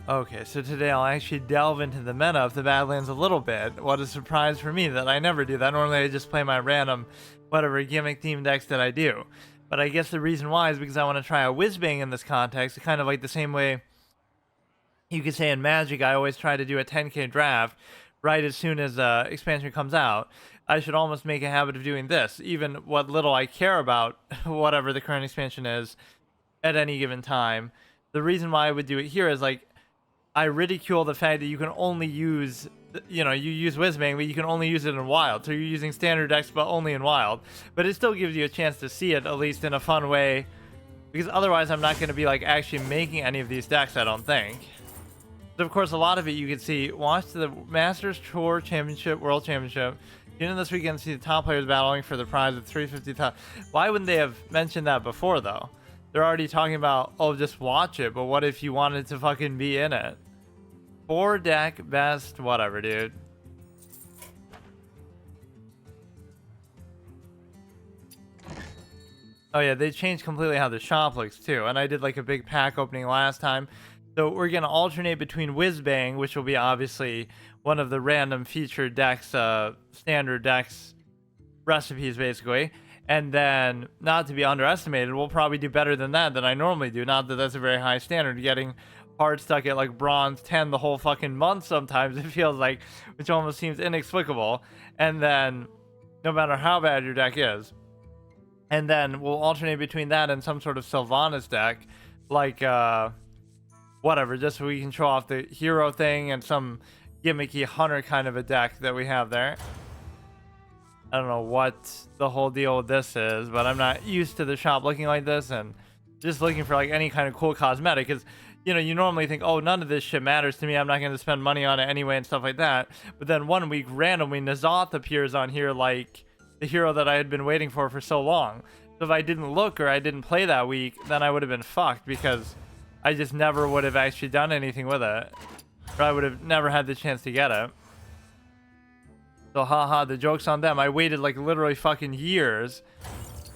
Okay, so today I'll actually delve into the meta of the Badlands a little bit. What a surprise for me that I never do that. Normally I just play my random, whatever gimmick theme decks that I do. But I guess the reason why is because I want to try a Whizbang in this context, kind of like the same way you could say in Magic, I always try to do a 10k draft right as soon as expansion comes out. I should almost make a habit of doing this, even what little I care about whatever the current expansion is at any given time. The reason why I would do it here is like I ridicule the fact that you can only use, you use Whizbang, but you can only use it in Wild. So you're using standard decks, but only in Wild. But it still gives you a chance to see it, at least in a fun way, because otherwise I'm not going to be like actually making any of these decks, I don't think. But of course, a lot of it you can see. Watch the Masters Tour Championship, World Championship. Tune in this weekend to see the top players battling for the prize of 350. Why wouldn't they have mentioned that before, though? They're already talking about, oh, just watch it. But what if you wanted to fucking be in it? 4 deck best, whatever, dude. Oh yeah, they changed completely how the shop looks too. And I did like a big pack opening last time. So we're going to alternate between Whizbang, which will be obviously one of the random featured decks, standard decks recipes, basically. And then, not to be underestimated, we'll probably do better than that than I normally do. Not that that's a very high standard. Getting hard stuck at like bronze 10 the whole fucking month sometimes, it feels like, which almost seems inexplicable. And then, no matter how bad your deck is. And then we'll alternate between that and some sort of Sylvanas deck, like, whatever, just so we can show off the hero thing and some gimmicky hunter kind of a deck that we have there. I don't know what the whole deal with this is, but I'm not used to the shop looking like this and just looking for like any kind of cool cosmetic, because you normally think, oh, none of this shit matters to me, I'm not going to spend money on it anyway and stuff like that. But then one week randomly N'Zoth appears on here, like the hero that I had been waiting for so long. So if I didn't look or I didn't play that week, then I would have been fucked, because I just never would have actually done anything with it, or I would have never had the chance to get it. So haha, the joke's on them. I waited like literally fucking years,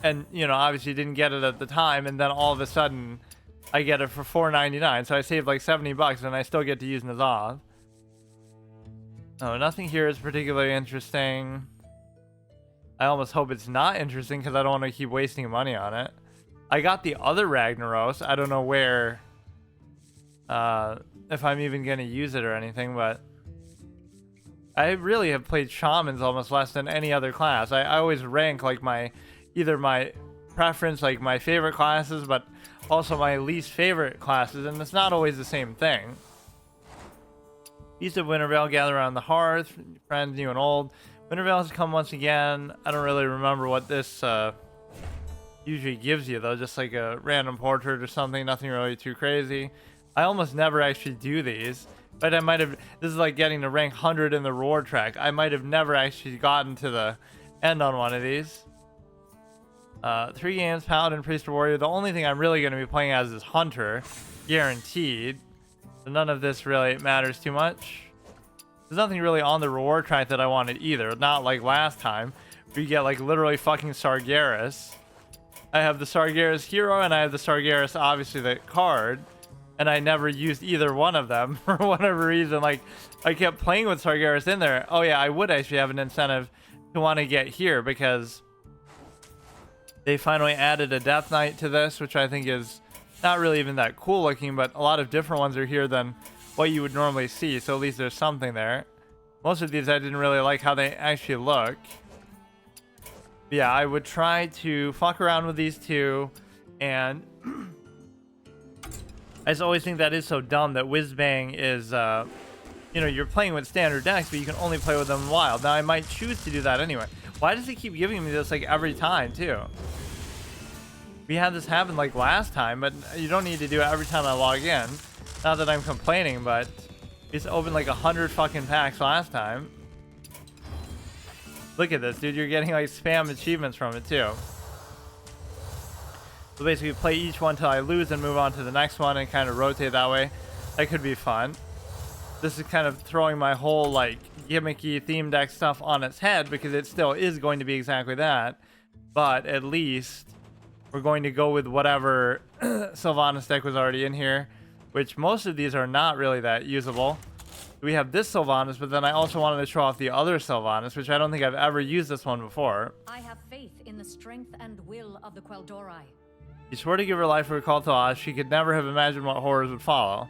and obviously didn't get it at the time, and then all of a sudden I get it for $4.99. So I saved like $70 and I still get to use N'Zoth. Oh, nothing here is particularly interesting. I almost hope it's not interesting because I don't want to keep wasting money on it. I got the other Ragnaros. I don't know where, if I'm even going to use it or anything, but I really have played Shamans almost less than any other class. I always rank like either my preference, like my favorite classes, but also my least favorite classes, and it's not always the same thing. East of Wintervale, gather around the hearth, friends new and old. Wintervale has come once again. I don't really remember what this usually gives you, though, just like a random portrait or something, nothing really too crazy. I almost never actually do these, but I might have, this is like getting to rank 100 in the reward track. I might have never actually gotten to the end on one of these. 3 games, Paladin, Priest, or Warrior. The only thing I'm really going to be playing as is Hunter, guaranteed. So none of this really matters too much. There's nothing really on the reward track that I wanted either, not like last time, where you get like literally fucking Sargeras. I have the Sargeras hero, and I have the Sargeras, obviously, the card, and I never used either one of them for whatever reason. Like, I kept playing with Sargeras in there. Oh yeah, I would actually have an incentive to want to get here, because they finally added a Death Knight to this, which I think is not really even that cool looking, but a lot of different ones are here than what you would normally see, so at least there's something there. Most of these I didn't really like how they actually look. Yeah, I would try to fuck around with these two, and I just always think that is so dumb that Whizbang is, you're playing with standard decks, but you can only play with them in Wild. Now, I might choose to do that anyway. Why does he keep giving me this, like, every time, too? We had this happen, like, last time, but you don't need to do it every time I log in. Not that I'm complaining, but we just opened, like, 100 fucking packs last time. Look at this, dude. You're getting like spam achievements from it too. So basically play each one till I lose and move on to the next one and kind of rotate that way. That could be fun. This is kind of throwing my whole like gimmicky theme deck stuff on its head, because it still is going to be exactly that. But at least we're going to go with whatever Sylvanas deck was already in here. which most of these are not really that usable. We have this Sylvanas, but then I also wanted to show off the other Sylvanas, which I don't think I've ever used this one before. I have faith in the strength and will of the Quel'Dorei. She swore to give her life for a call to us. She could never have imagined what horrors would follow.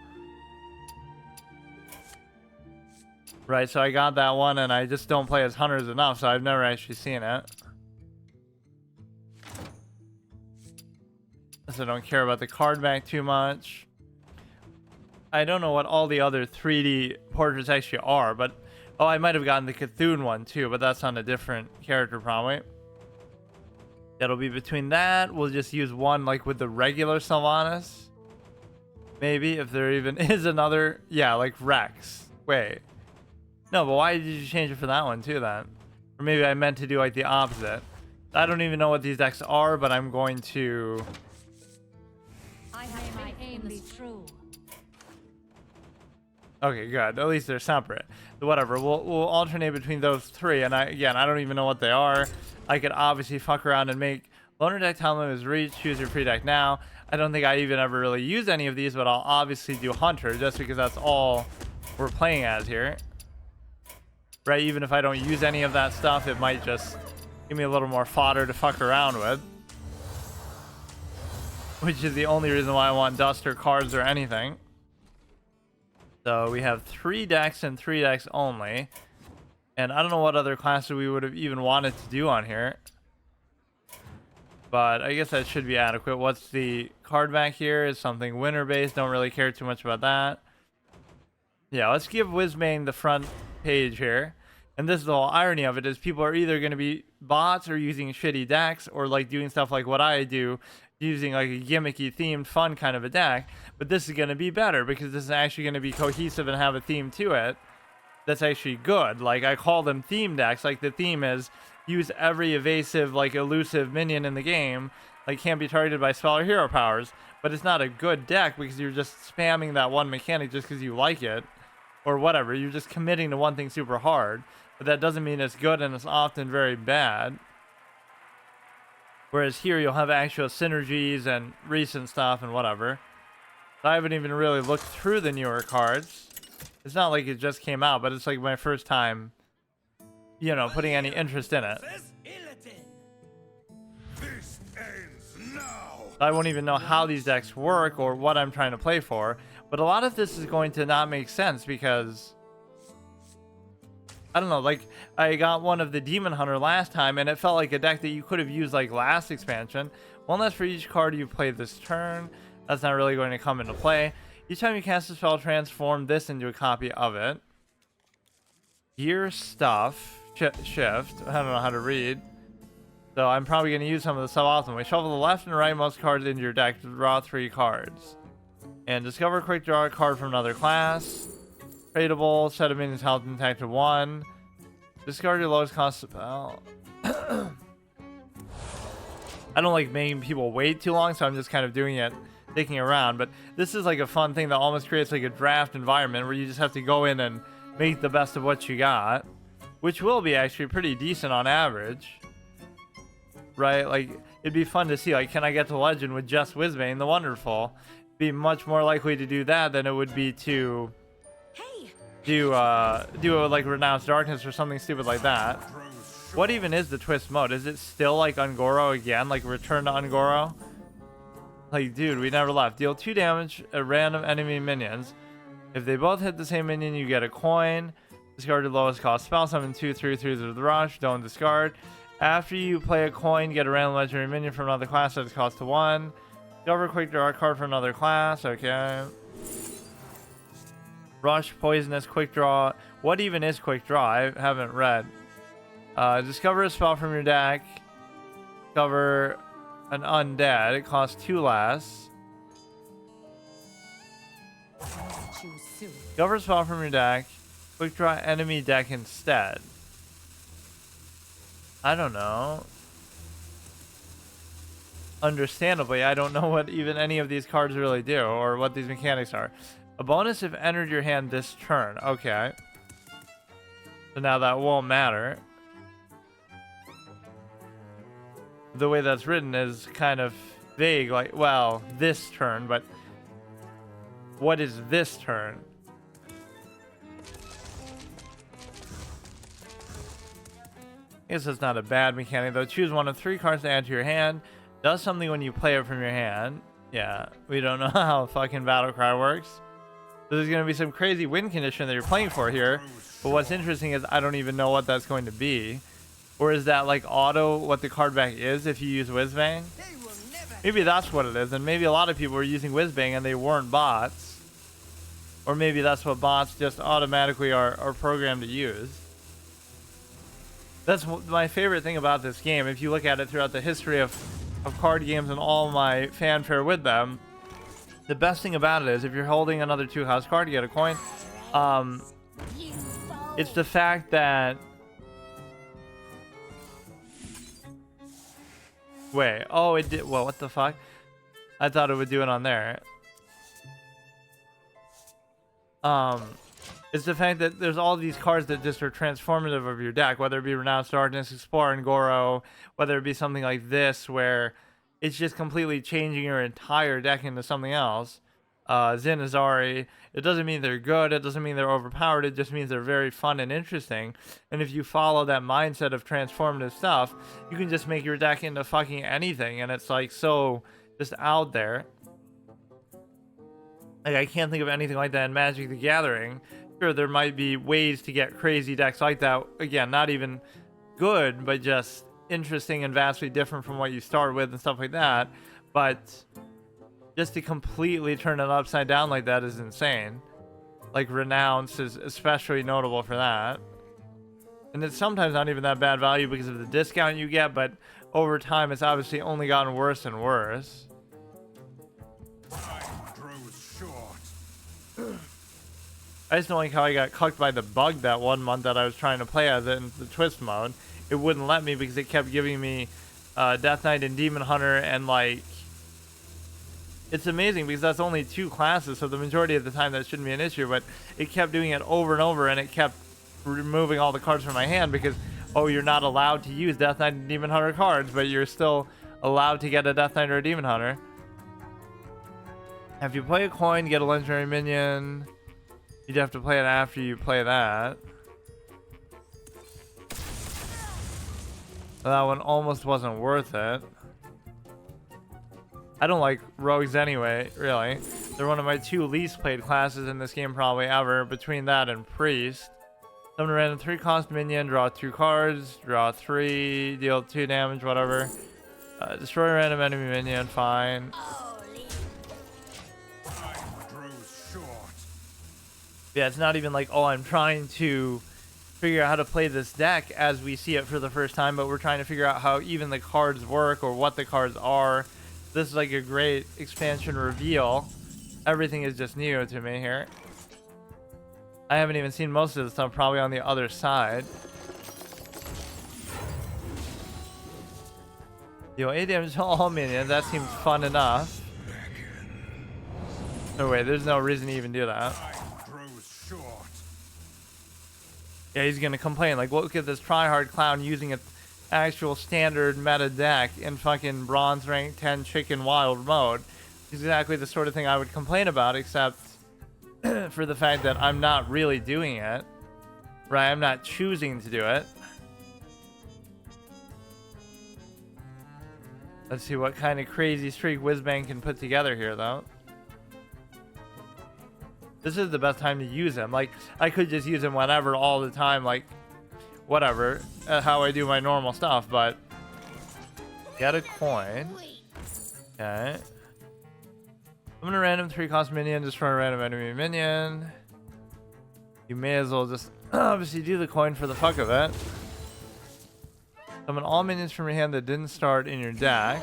Right, so I got that one, and I just don't play as hunters enough, so I've never actually seen it. So I don't care about the card back too much. I don't know what all the other 3D portraits actually are, but... Oh, I might have gotten the Cthulhu one too, but that's on a different character probably. That'll be between that. We'll just use one like with the regular Sylvanas. Maybe, if there even is another... Yeah, like Rex. Wait. No, but why did you change it for that one too then? Or maybe I meant to do like the opposite. I don't even know what these decks are, but I'm going to... I have my aim be true. Okay, good. At least they're separate. So whatever. We'll alternate between those three. And I don't even know what they are. I could obviously fuck around and make loner deck time limit is reach. Choose your free deck now. I don't think I even ever really use any of these, but I'll obviously do Hunter just because that's all we're playing as here. Right? Even if I don't use any of that stuff, it might just give me a little more fodder to fuck around with. Which is the only reason why I want Duster cards or anything. So we have 3 decks and 3 decks only. And I don't know what other classes we would have even wanted to do on here. But I guess that should be adequate. What's the card back here? Is something winner based. Don't really care too much about that. Yeah, let's give Whizbang the front page here. And this is the whole irony of it, is people are either going to be bots or using shitty decks, or like doing stuff like what I do, using like a gimmicky themed fun kind of a deck. But this is going to be better because this is actually going to be cohesive and have a theme to it that's actually good. Like I call them theme decks. Like the theme is use every evasive, like elusive minion in the game, like can't be targeted by spell or hero powers. But it's not a good deck because you're just spamming that one mechanic just because you like it or whatever. You're just committing to one thing super hard. But that doesn't mean it's good, and it's often very bad. Whereas here you'll have actual synergies and recent stuff and whatever. So I haven't even really looked through the newer cards. It's not like it just came out, but it's like my first time, you know, putting any interest in it. I won't even know how these decks work or what I'm trying to play for. But a lot of this is going to not make sense because... I don't know, like, I got one of the Demon Hunter last time, and it felt like a deck that you could have used, like, last expansion. One less for each card you play this turn. That's not really going to come into play. Each time you cast a spell, transform this into a copy of it. Gear stuff. Shift. I don't know how to read. So I'm probably going to use some of the suboptimally. Shuffle the left and rightmost cards into your deck to draw 3 cards. And discover a quick draw card from another class. Tradable, set of minions health intact to 1. Discard your lowest cost spell. I don't like making people wait too long, so I'm just kind of doing it, thinking around. But this is like a fun thing that almost creates like a draft environment where you just have to go in and make the best of what you got. Which will be actually pretty decent on average. Right? Like, it'd be fun to see, like, can I get to Legend with just Whizbang the Wonderful? It'd be much more likely to do that than it would be to... do like Renounced Darkness or something stupid like that. What even is the twist mode? Is it still like Ungoro again? Like Return to Ungoro? Like, dude, we never left. Deal 2 damage at random enemy minions. If they both hit the same minion, you get a coin. Discard your lowest cost spell. Summon 2/3/3s with the rush. Don't discard. After you play a coin, get a random legendary minion from another class that is cost to 1. Discover a quick draw card from another class. Okay. Rush, Poisonous, Quick Draw. What even is Quick Draw? I haven't read. Discover a spell from your deck. Discover an Undead. It costs 2 less. Discover a spell from your deck. Quick Draw enemy deck instead. I don't know. Understandably, I don't know what even any of these cards really do or what these mechanics are. A bonus if entered your hand this turn. Okay. So now that won't matter. The way that's written is kind of vague. Like, well, this turn, but what is this turn? I guess that's not a bad mechanic though. Choose one of 3 cards to add to your hand. Does something when you play it from your hand. Yeah, we don't know how fucking battle cry works. So there's going to be some crazy win condition that you're playing for here. But what's interesting is I don't even know what that's going to be. Or is that like auto what the card back is if you use Whizbang? Maybe that's what it is. And maybe a lot of people were using Whizbang and they weren't bots. Or maybe that's what bots just automatically are programmed to use. That's my favorite thing about this game. If you look at it throughout the history of card games and all my fanfare with them, the best thing about it is if you're holding another 2-house card, you get a coin. It's the fact that... Wait, oh, it did... Well, what the fuck? I thought it would do it on there. It's the fact that there's all these cards that just are transformative of your deck, whether it be Renounced Darkness, Explorer, and Goro, whether it be something like this, where it's just completely changing your entire deck into something else. Zin Azari, it doesn't mean they're good, it doesn't mean they're overpowered, it just means they're very fun and interesting. And if you follow that mindset of transformative stuff, you can just make your deck into fucking anything, and it's like so just out there. Like, I can't think of anything like that in Magic the Gathering. Sure, there might be ways to get crazy decks like that. Again, not even good, but just interesting and vastly different from what you start with and stuff like that. But just to completely turn it upside down like that is insane. Like, Renounce is especially notable for that. And it's sometimes not even that bad value because of the discount you get, but over time it's obviously only gotten worse and worse. I just don't like how I got cucked by the bug that one month that I was trying to play as it in the twist mode. It wouldn't let me because it kept giving me Death Knight and Demon Hunter, and like, it's amazing because that's only 2 classes, so the majority of the time that shouldn't be an issue, but it kept doing it over and over, and it kept removing all the cards from my hand because, oh, you're not allowed to use Death Knight and Demon Hunter cards, but you're still allowed to get a Death Knight or a Demon Hunter. If you play a coin, get a legendary minion. You'd have to play it after you play that. That one almost wasn't worth it. I don't like rogues anyway, really. They're one of my 2 least played classes in this game probably ever, between that and Priest. Summon a random 3-cost minion, draw 2 cards, draw 3, deal 2 damage, whatever. Destroy a random enemy minion, fine. Yeah, it's not even like, oh, I'm trying to figure out how to play this deck as we see it for the first time, but we're trying to figure out how even the cards work or what the cards are. This is like a great expansion reveal. Everything is just new to me here. I haven't even seen most of the stuff, probably on the other side. Deal 8 damage to all minions, that seems fun enough. No way, there's no reason to even do that. Yeah, he's gonna complain, like, look at this tryhard clown using an actual standard meta deck in fucking bronze rank 10 chicken wild mode. It's exactly the sort of thing I would complain about, except for the fact that I'm not really doing it. Right, I'm not choosing to do it. Let's see what kind of crazy streak Whizbang can put together here, though. This is the best time to use him. Like, I could just use him whenever, all the time, like, whatever, how I do my normal stuff, but get a coin. Okay. I'm gonna random 3-cost minion, destroy a random enemy minion. You may as well just obviously do the coin for the fuck of it. Summon all minions from your hand that didn't start in your deck.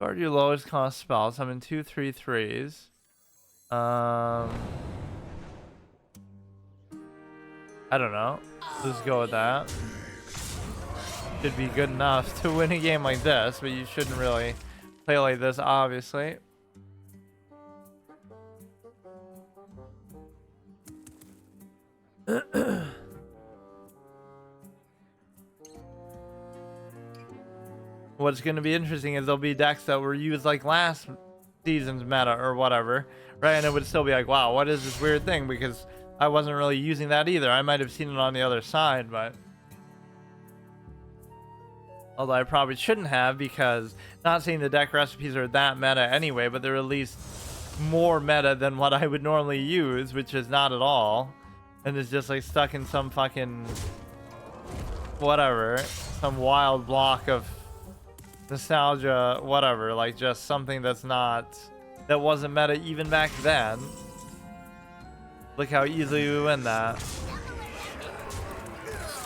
Guard your lowest cost spell. Summon 2 3/3s. I don't know. Let's go with that. Should be good enough to win a game like this, but you shouldn't really play like this, obviously. what's going to be interesting is there'll be decks that were used like last season's meta or whatever, right? And it would still be like, wow, what is this weird thing? Because I wasn't really using that either. I might have seen it on the other side, but although I probably shouldn't have, because not saying the deck recipes are that meta anyway, but they're at least more meta than what I would normally use, which is not at all, and is just like stuck in some fucking whatever, some wild block of nostalgia, whatever, like just something that wasn't meta even back then. Look how easily we win that.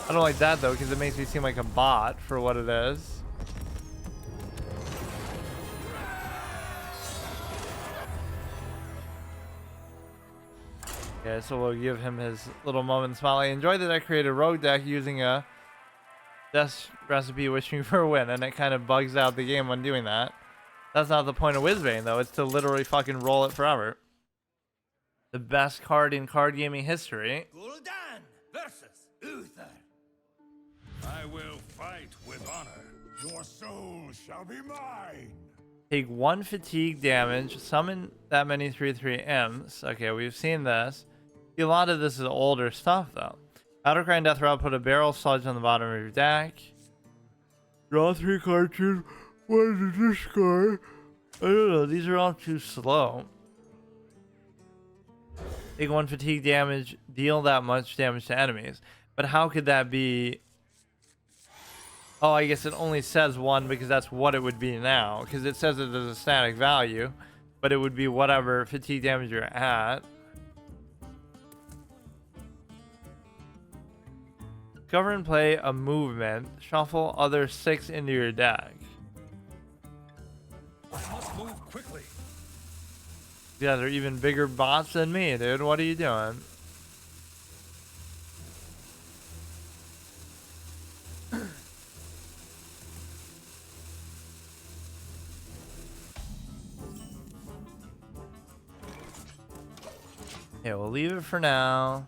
I don't like that though, because it makes me seem like a bot for what it is. Okay, so we'll give him his little moment in spotlight. Enjoy that I created a rogue deck using a death recipe wishing for a win, and it kind of bugs out the game when doing that. That's not the point of Whizbang though, it's to literally fucking roll it forever. The best card in card gaming history. Gul'dan versus Uther. I will fight with honor. Your soul shall be mine. Take 1 fatigue damage, summon that many 3/3 M's. Okay, we've seen this. A lot of this is older stuff though. Battlecry and Death Route, put a barrel sludge on the bottom of your deck. Draw 3 cards, choose one to discard. I don't know, these are all too slow. Take 1 fatigue damage, deal that much damage to enemies. But how could that be? Oh, I guess it only says 1 because that's what it would be now. Because it says it as a static value, but it would be whatever fatigue damage you're at. Discover and play a movement. Shuffle other 6 into your deck. I must move quickly. You guys are even bigger bots than me, dude. What are you doing? Okay, we'll leave it for now.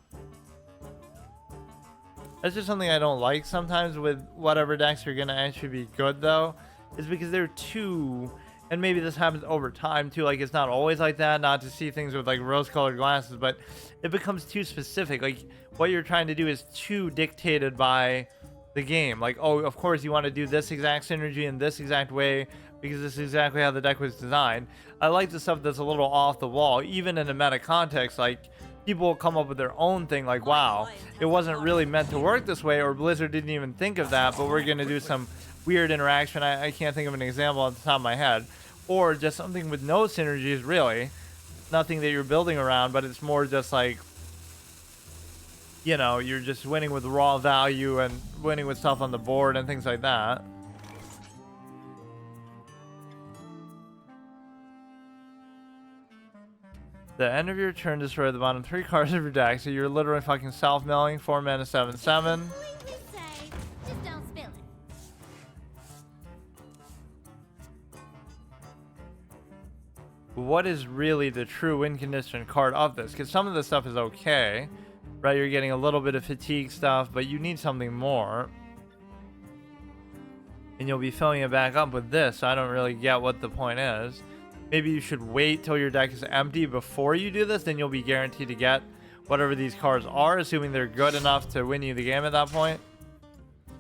That's just something I don't like sometimes with whatever decks are gonna actually be good though, is because they're too, and maybe this happens over time too, like it's not always like that, not to see things with like rose-colored glasses, but it becomes too specific. Like what you're trying to do is too dictated by the game. Like, oh, of course you want to do this exact synergy in this exact way because this is exactly how the deck was designed. I like the stuff that's a little off the wall, even in a meta context. Like people will come up with their own thing, like, wow, it wasn't really meant to work this way, or Blizzard didn't even think of that, but we're gonna do some weird interaction. I can't think of an example off the top of my head. Or just something with no synergies, really. Nothing that you're building around, but it's more just like, you know, you're just winning with raw value and winning with stuff on the board and things like that. The end of your turn, destroy the bottom 3 cards of your deck, so you're literally fucking self-milling. 4 mana, 7/7. Just don't spill it. What is really the true win condition card of this? Because some of this stuff is okay, right? You're getting a little bit of fatigue stuff, but you need something more. And you'll be filling it back up with this, so I don't really get what the point is. Maybe you should wait till your deck is empty before you do this, then you'll be guaranteed to get whatever these cards are, assuming they're good enough to win you the game at that point.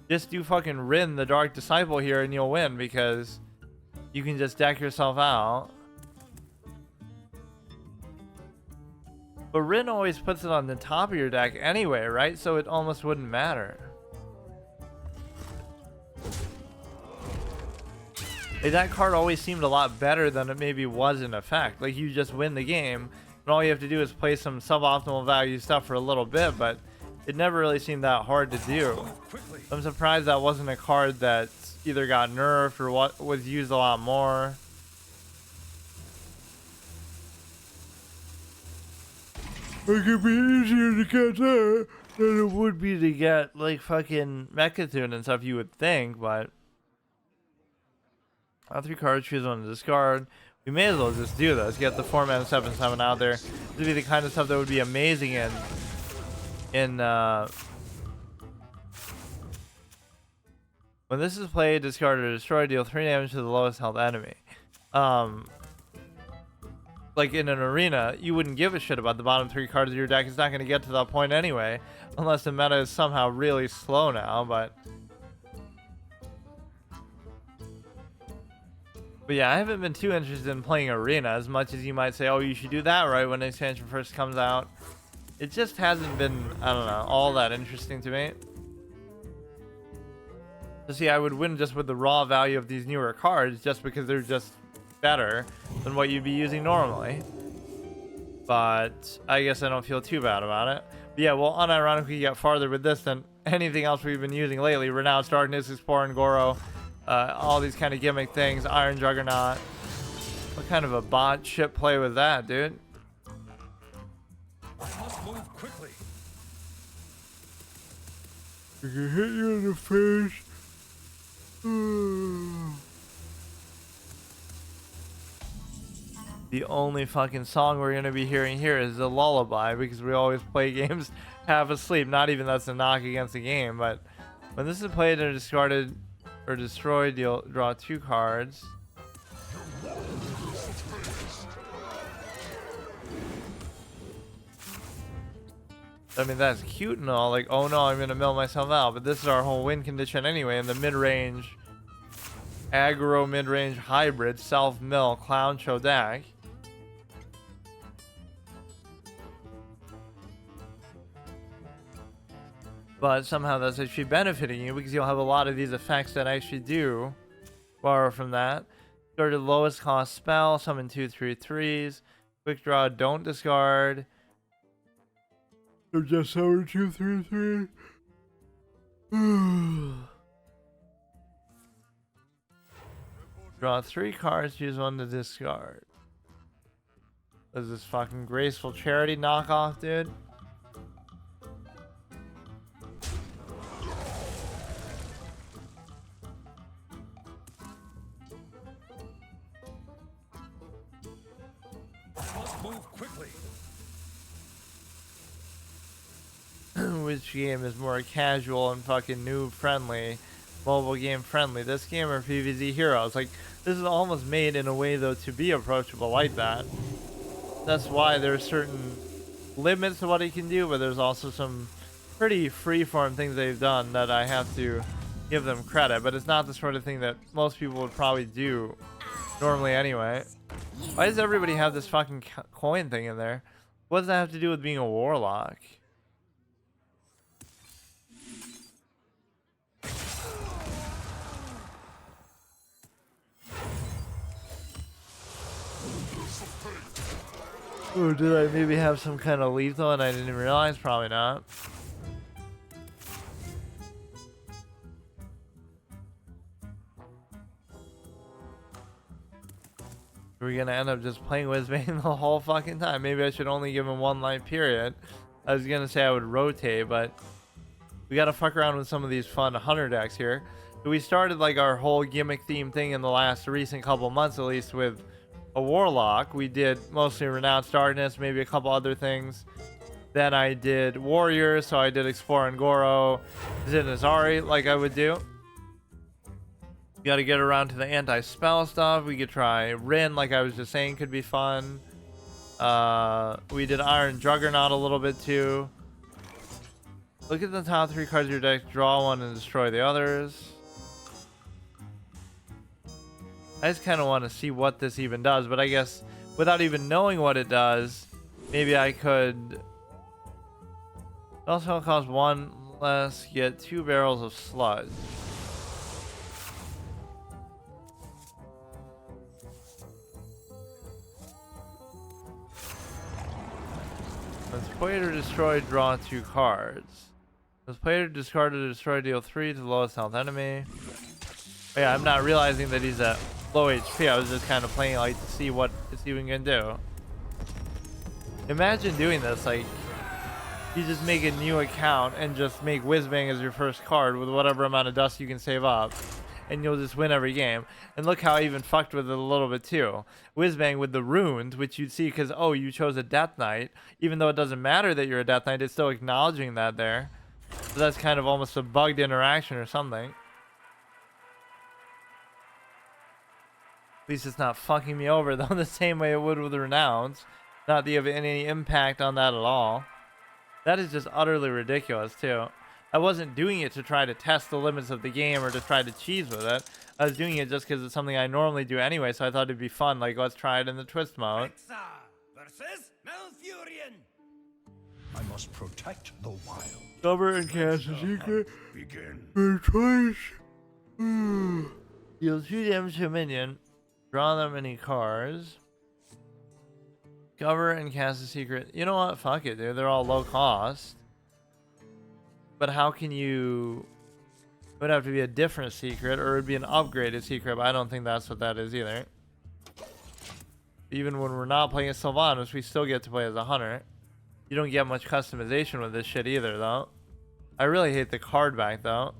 Just do fucking Rin the Dark Disciple here and you'll win, because you can just deck yourself out. But Rin always puts it on the top of your deck anyway, right? So it almost wouldn't matter. Like, that card always seemed a lot better than it maybe was in effect. Like, you just win the game, and all you have to do is play some suboptimal value stuff for a little bit, but it never really seemed that hard to do. I'm surprised that wasn't a card that either got nerfed or what was used a lot more. It could be easier to get that than it would be to get, like, fucking Mechatoon and stuff, you would think, but... All 3 cards, choose one to discard. We may as well just do this. Get the 4 mana 7/7 out there. This would be the kind of stuff that would be amazing in When this is played, discard or destroy, deal 3 damage to the lowest health enemy. Like in an arena, you wouldn't give a shit about the bottom 3 cards of your deck. It's not going to get to that point anyway, unless the meta is somehow really slow now, but yeah, I haven't been too interested in playing arena as much as you might say, oh, you should do that right when the expansion first comes out. It just hasn't been, I don't know, all that interesting to me. So see, I would win just with the raw value of these newer cards just because they're just better than what you'd be using normally. But I guess I don't feel too bad about it. But yeah, we'll unironically get farther with this than anything else we've been using lately. Renounced Darkness, Explorer, and Goro. All these kind of gimmick things. Iron Juggernaut. What kind of a bot shit play was that, dude? I must move quickly. I can hit you in the face. The only fucking song we're gonna be hearing here is the lullaby because we always play games half asleep. Not even that's a knock against the game, but when this is played and discarded or destroyed, you'll draw 2 cards. I mean, that's cute and all, like, oh no, I'm gonna mill myself out, but this is our whole win condition anyway in the mid-range, aggro mid-range hybrid self-mill clown show deck. But somehow that's actually benefiting you because you'll have a lot of these effects that actually do borrow from that. Discard the lowest cost spell, summon 2/3/3s, quick draw, don't discard. Or just summon 2/3/3. Draw 3 cards, choose 1 to discard. Is this fucking Graceful Charity knockoff, dude? Which game is more casual and fucking noob friendly, mobile game friendly, this game or PvZ Heroes? Like, this is almost made in a way though to be approachable like that. That's why there's certain limits to what it can do, but there's also some pretty freeform things they've done that I have to give them credit, but it's not the sort of thing that most people would probably do normally anyway. Why does everybody have this fucking coin thing in there? What does that have to do with being a warlock? Or did I maybe have some kind of lethal and I didn't realize? Probably not. We're gonna end up just playing Whizbang the whole fucking time. Maybe I should only give him 1 life period. I was gonna say I would rotate, but we gotta fuck around with some of these fun hunter decks here. We started like our whole gimmick theme thing in the last recent couple months at least with a warlock. We did mostly Renounced Darkness, maybe a couple other things. Then I did warriors, so I did Explorer and Goro, Zinazari like I would do. Got to get around to the anti-spell stuff. We could try Rin, like I was just saying, could be fun. We did Iron Juggernaut a little bit too. Look at the top 3 cards of your deck, draw 1 and destroy the others. I just kind of want to see what this even does, but I guess without even knowing what it does, maybe I could. It also costs 1 less, get 2 barrels of sludge. When it's played or destroyed, draw 2 cards. When it's played or discarded or destroyed, deal 3 to the lowest health enemy. Oh yeah, I'm not realizing that he's at low HP. I was just kind of playing like to see what it's even gonna do. Imagine doing this, like you just make a new account and just make Whizbang as your first card with whatever amount of dust you can save up, and you'll just win every game. And look how I even fucked with it a little bit too. Whizbang with the runes, which you'd see because, oh, you chose a Death Knight. Even though it doesn't matter that you're a Death Knight, it's still acknowledging that there. So that's kind of almost a bugged interaction or something. At least it's not fucking me over though the same way it would with Renowns. Not that you have any impact on that at all. That is just utterly ridiculous too. I wasn't doing it to try to test the limits of the game or to try to cheese with it. I was doing it just because it's something I normally do anyway, so I thought it'd be fun. Like, let's try it in the twist mode. Hexa versus Malfurion. I must protect the wild. Cover and cast a secret. Begin. For twice. Deal 2 damage to a minion. Draw that many cards. Cover and cast a secret. You know what? Fuck it, dude. They're all low cost. But how can you... It would have to be a different secret, or it would be an upgraded secret, but I don't think that's what that is either. Even when we're not playing as Sylvanas, we still get to play as a hunter. You don't get much customization with this shit either, though. I really hate the card back, though.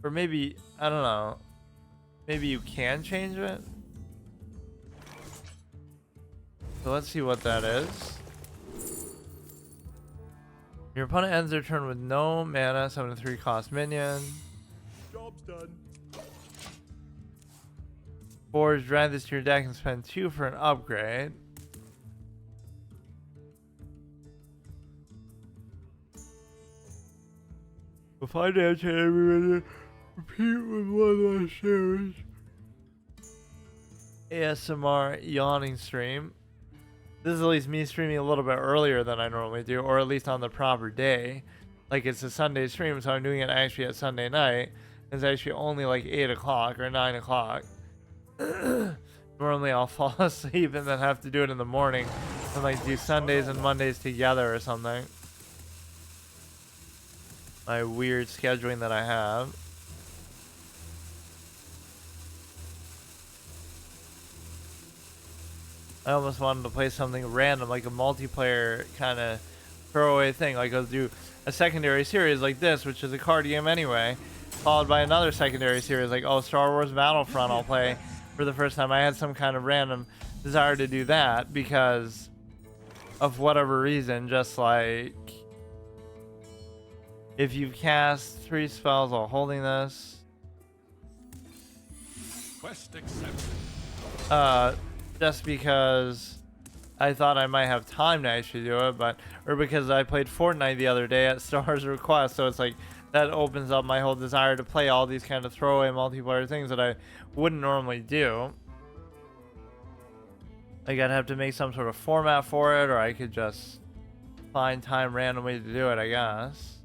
Or maybe, I don't know. Maybe you can change it? So let's see what that is. Your opponent ends their turn with no mana, summon a 3-cost minion. Job's done. Forge, drag this to your deck and spend 2 for an upgrade. With 5 damage to every minion, repeat with 1 last damage. ASMR yawning stream. This is at least me streaming a little bit earlier than I normally do, or at least on the proper day. Like, it's a Sunday stream, so I'm doing it actually at Sunday night. It's actually only like 8 o'clock or 9 o'clock. Normally I'll fall asleep and then have to do it in the morning and like do Sundays and Mondays together or something. My weird scheduling that I have. I almost wanted to play something random, like a multiplayer kind of throwaway thing. Like I'll do a secondary series like this, which is a card game anyway, followed by another secondary series like, oh, Star Wars Battlefront I'll play for the first time. I had some kind of random desire to do that because of whatever reason, just like if you cast 3 spells while holding this. Quest accepted. Just because I thought I might have time to actually do it, or because I played Fortnite the other day at Star's request, so it's like that opens up my whole desire to play all these kind of throwaway multiplayer things that I wouldn't normally do. Like I'd have to make some sort of format for it, or I could just find time randomly to do it, I guess.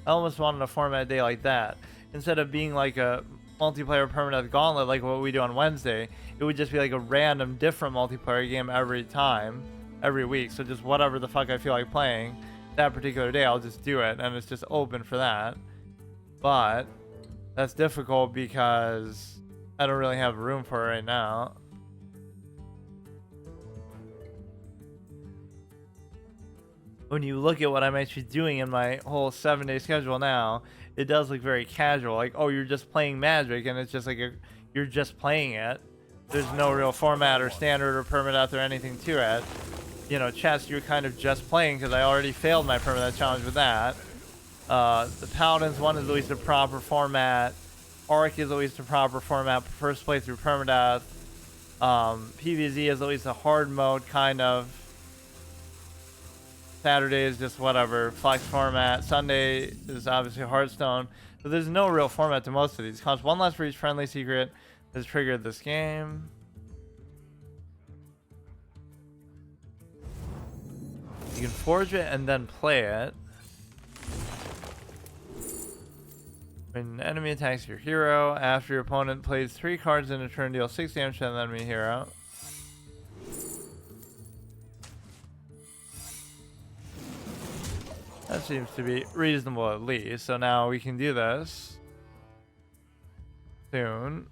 I almost wanted a format day like that. Instead of being like a multiplayer permanent gauntlet like what we do on Wednesday, it would just be like a random different multiplayer game every time, every week. So just whatever the fuck I feel like playing that particular day, I'll just do it, and it's just open for that. But that's difficult because I don't really have room for it right now. When you look at what I'm actually doing in my whole 7-day schedule now, it does look very casual. Like, oh, you're just playing Magic, and it's just like you're just playing it. There's no real format or standard or permadeath or anything to it. You know, chess, you're kind of just playing because I already failed my permadeath challenge with that. The Paladins one is at least a proper format. Arc is at least a proper format. First play through permadeath. PvZ is at least a hard mode, kind of. Saturday is just whatever, flex format. Sunday is obviously Hearthstone. So there's no real format to most of these. Cost 1 less for each friendly secret has triggered this game. You can forge it and then play it. When an enemy attacks your hero, after your opponent plays 3 cards in a turn, deal 6 damage to an enemy hero. That seems to be reasonable at least. So now we can do this soon.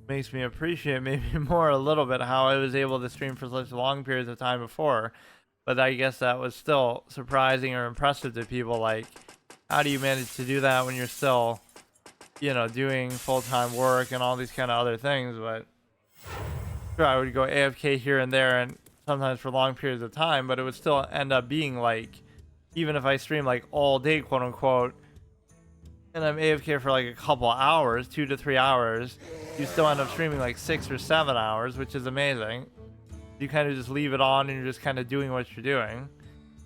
Makes me appreciate maybe more a little bit how I was able to stream for such long periods of time before. But I guess that was still surprising or impressive to people. Like, how do you manage to do that when you're still, you know, doing full-time work and all these kind of other things? But sure, I would go AFK here and there and sometimes for long periods of time, but it would still end up being like, even if I stream like all day, quote unquote, and I'm AFK for like a couple hours, 2 to 3 hours, you still end up streaming like 6 or 7 hours, which is amazing. You kind of just leave it on and you're just kind of doing what you're doing.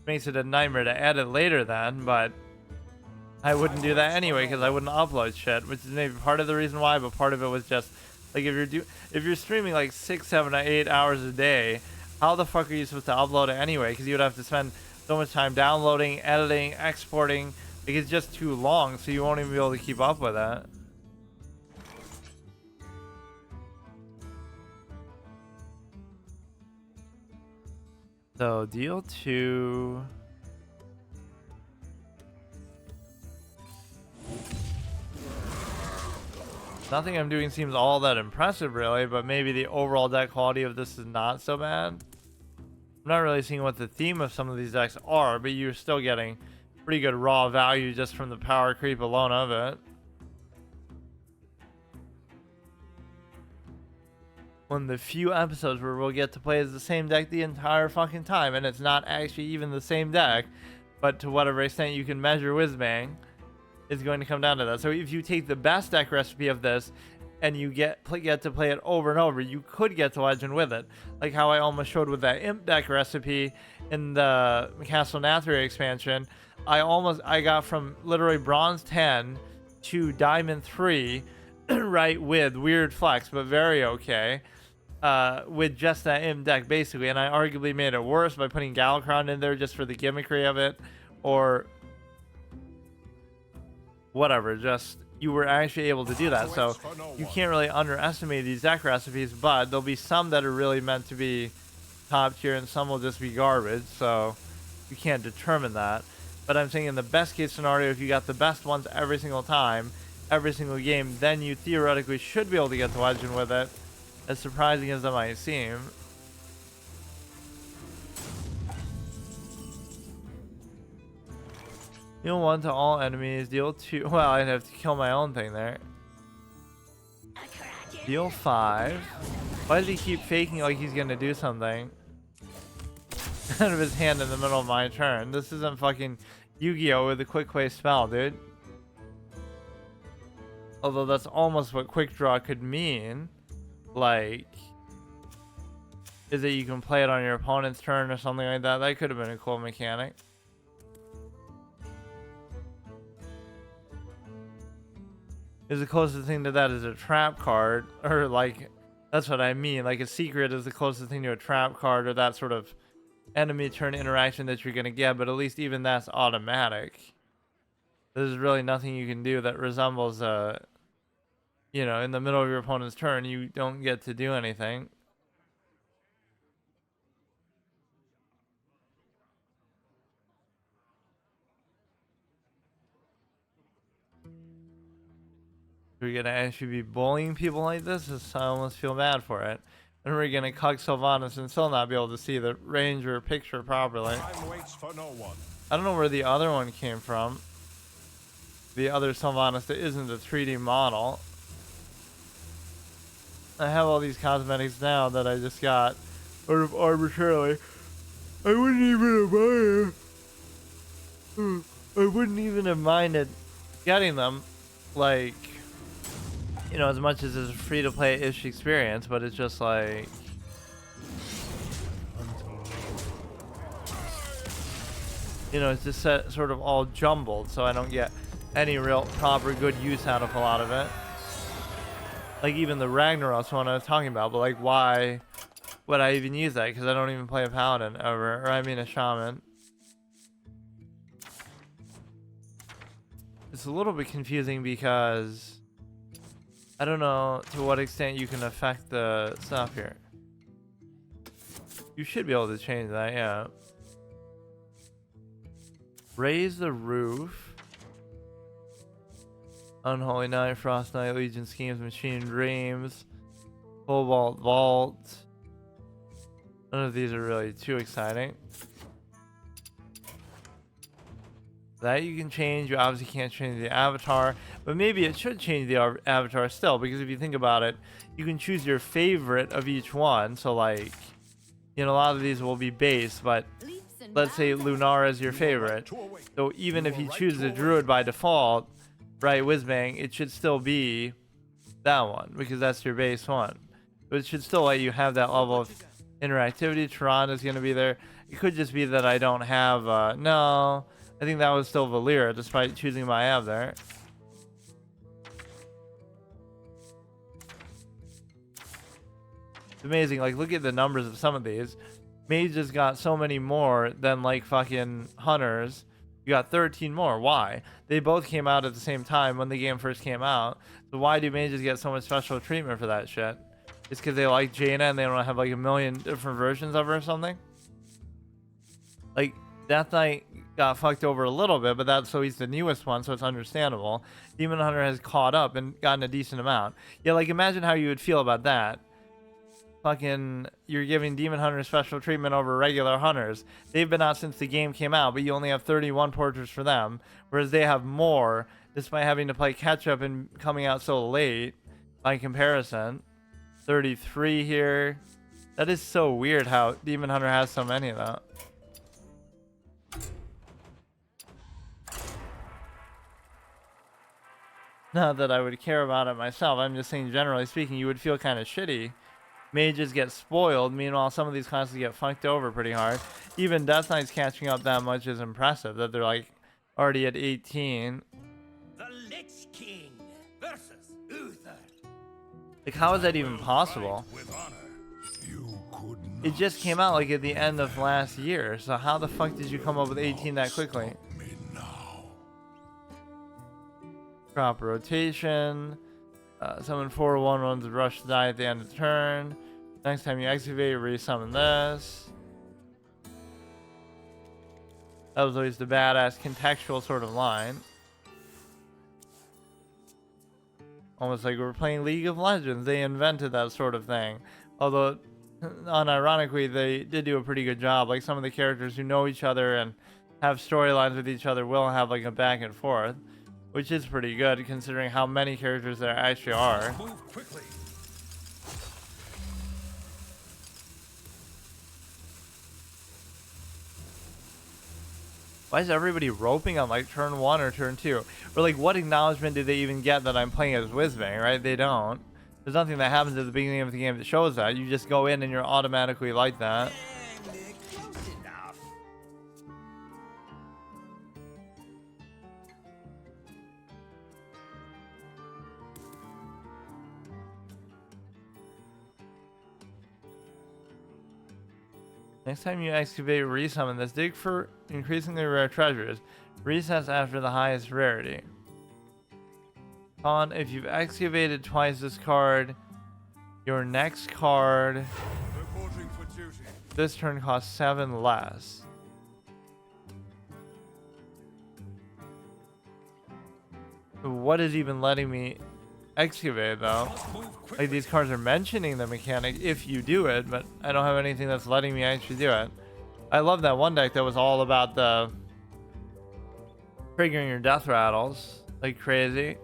Makes it a nightmare to edit later then, but I wouldn't do that anyway because I wouldn't upload shit, which is maybe part of the reason why, but part of it was just like if you're streaming like 6, 7, or 8 hours a day, how the fuck are you supposed to upload it anyway? Because you would have to spend so much time downloading, editing, exporting. Like, it's just too long, so you won't even be able to keep up with it. So deal 2. Nothing I'm doing seems all that impressive really, but maybe the overall deck quality of this is not so bad. I'm not really seeing what the theme of some of these decks are, but you're still getting pretty good raw value just from the power creep alone of it. One of the few episodes where we'll get to play as the same deck the entire fucking time, and it's not actually even the same deck, but to whatever extent you can measure Whizbang is going to come down to that. So if you take the best deck recipe of this and you get to play it over and over, you could get to Legend with it, like how I almost showed with that Imp deck recipe in the Castle Nathria expansion. I got from literally Bronze 10 to Diamond 3 right, with weird flex but very okay, with just that Imp deck basically, and I arguably made it worse by putting Gul'dan in there just for the gimmickry of it, or whatever. Just you were actually able to do that, so you can't really underestimate these deck recipes, but there'll be some that are really meant to be top tier and some will just be garbage, so you can't determine that. But I'm saying in the best case scenario, if you got the best ones every single time, every single game, then you theoretically should be able to get to Legend with it, as surprising as that might seem. Deal 1 to all enemies. Deal 2. Well, I'd have to kill my own thing there. Deal 5. Why does he keep faking like he's gonna do something out of his hand in the middle of my turn? This isn't fucking Yu-Gi-Oh! With a quick play spell, dude. Although that's almost what quick draw could mean. Like, is that you can play it on your opponent's turn or something like that. That could have been a cool mechanic. Is the closest thing to that is a trap card, or like, that's what I mean. Like a secret is the closest thing to a trap card, or that sort of enemy turn interaction that you're gonna get, but at least even that's automatic. There's really nothing you can do that resembles a, you know, in the middle of your opponent's turn, you don't get to do anything. We're gonna actually be bullying people like this? I almost feel bad for it. And we're gonna cuck Sylvanas and still not be able to see the ranger picture properly. Time waits for no one. I don't know where the other one came from. The other Sylvanas that isn't a 3D model. I have all these cosmetics now that I just got sort of arbitrarily. I wouldn't even have minded. I wouldn't even have minded getting them, like, you know, as much as it's a free-to-play-ish experience, but it's just like, you know, it's just sort of all jumbled, so I don't get any real proper good use out of a lot of it. Like even the Ragnaros one I was talking about, but like why would I even use that? Because I don't even play a paladin ever, or I mean a shaman. It's a little bit confusing because I don't know to what extent you can affect the stuff here. You should be able to change that, yeah. Raise the roof. Unholy Night, Frost Knight, Legion Schemes, Machine Dreams, Cobalt Vault. None of these are really too exciting. That you can change. You obviously can't change the avatar, but maybe it should change the avatar still, because if you think about it, you can choose your favorite of each one. So like, you know, a lot of these will be base, but let's say Lunara is your favorite. So even if you choose the Druid by default, right, Whizbang, it should still be that one because that's your base one. But it should still let you have that level of interactivity. Tehran is going to be there. It could just be that I don't have, no, I think that was still Valyra despite choosing my Av there. It's amazing, like look at the numbers of some of these. Mages got so many more than like fucking hunters. You got 13 more. Why? They both came out at the same time when the game first came out. So why do mages get so much special treatment for that shit? It's because they like Jaina and they don't have like a million different versions of her or something? Like, Death Knight got fucked over a little bit, but that's so he's the newest one, so it's understandable. Demon Hunter has caught up and gotten a decent amount. Yeah, like imagine how you would feel about that. Fucking, you're giving Demon Hunter special treatment over regular hunters. They've been out since the game came out, but you only have 31 portraits for them, whereas they have more, despite having to play catch up and coming out so late by comparison. 33 here. That is so weird how Demon Hunter has so many of that. Not that I would care about it myself. I'm just saying, generally speaking, you would feel kind of shitty. Mages get spoiled. Meanwhile, some of these classes get fucked over pretty hard. Even Death Knight's catching up that much is impressive. That they're like already at 18. The Lich King versus Uther. Like, how is that even possible? With honor. You could It just came out like at the end of last year. So how the fuck did you come up with 18 that quickly? me now. Crop rotation. Summon 4 1/1s with rush to die at the end of the turn. Next time you excavate, resummon this. That was always the badass contextual sort of line. Almost like we're playing League of Legends. They invented that sort of thing. Although, unironically, they did do a pretty good job. Like some of the characters who know each other and have storylines with each other will have like a back and forth. Which is pretty good considering how many characters there actually are. Move quickly. Why is everybody roping on like turn 1 or turn 2? Or like what acknowledgement do they even get that I'm playing as Whizbang, right? They don't. There's nothing that happens at the beginning of the game that shows that. You just go in and you're automatically like that. Close enough. Next time you excavate, resummon this. Dig for increasingly rare treasures. Resets after the highest rarity. If you've excavated twice, discard your next card. Reporting for duty. This turn costs 7 less. What is even letting me excavate though? Like these cards are mentioning the mechanic if you do it, but I don't have anything that's letting me actually do it. I love that one deck that was all about the triggering your death rattles like crazy.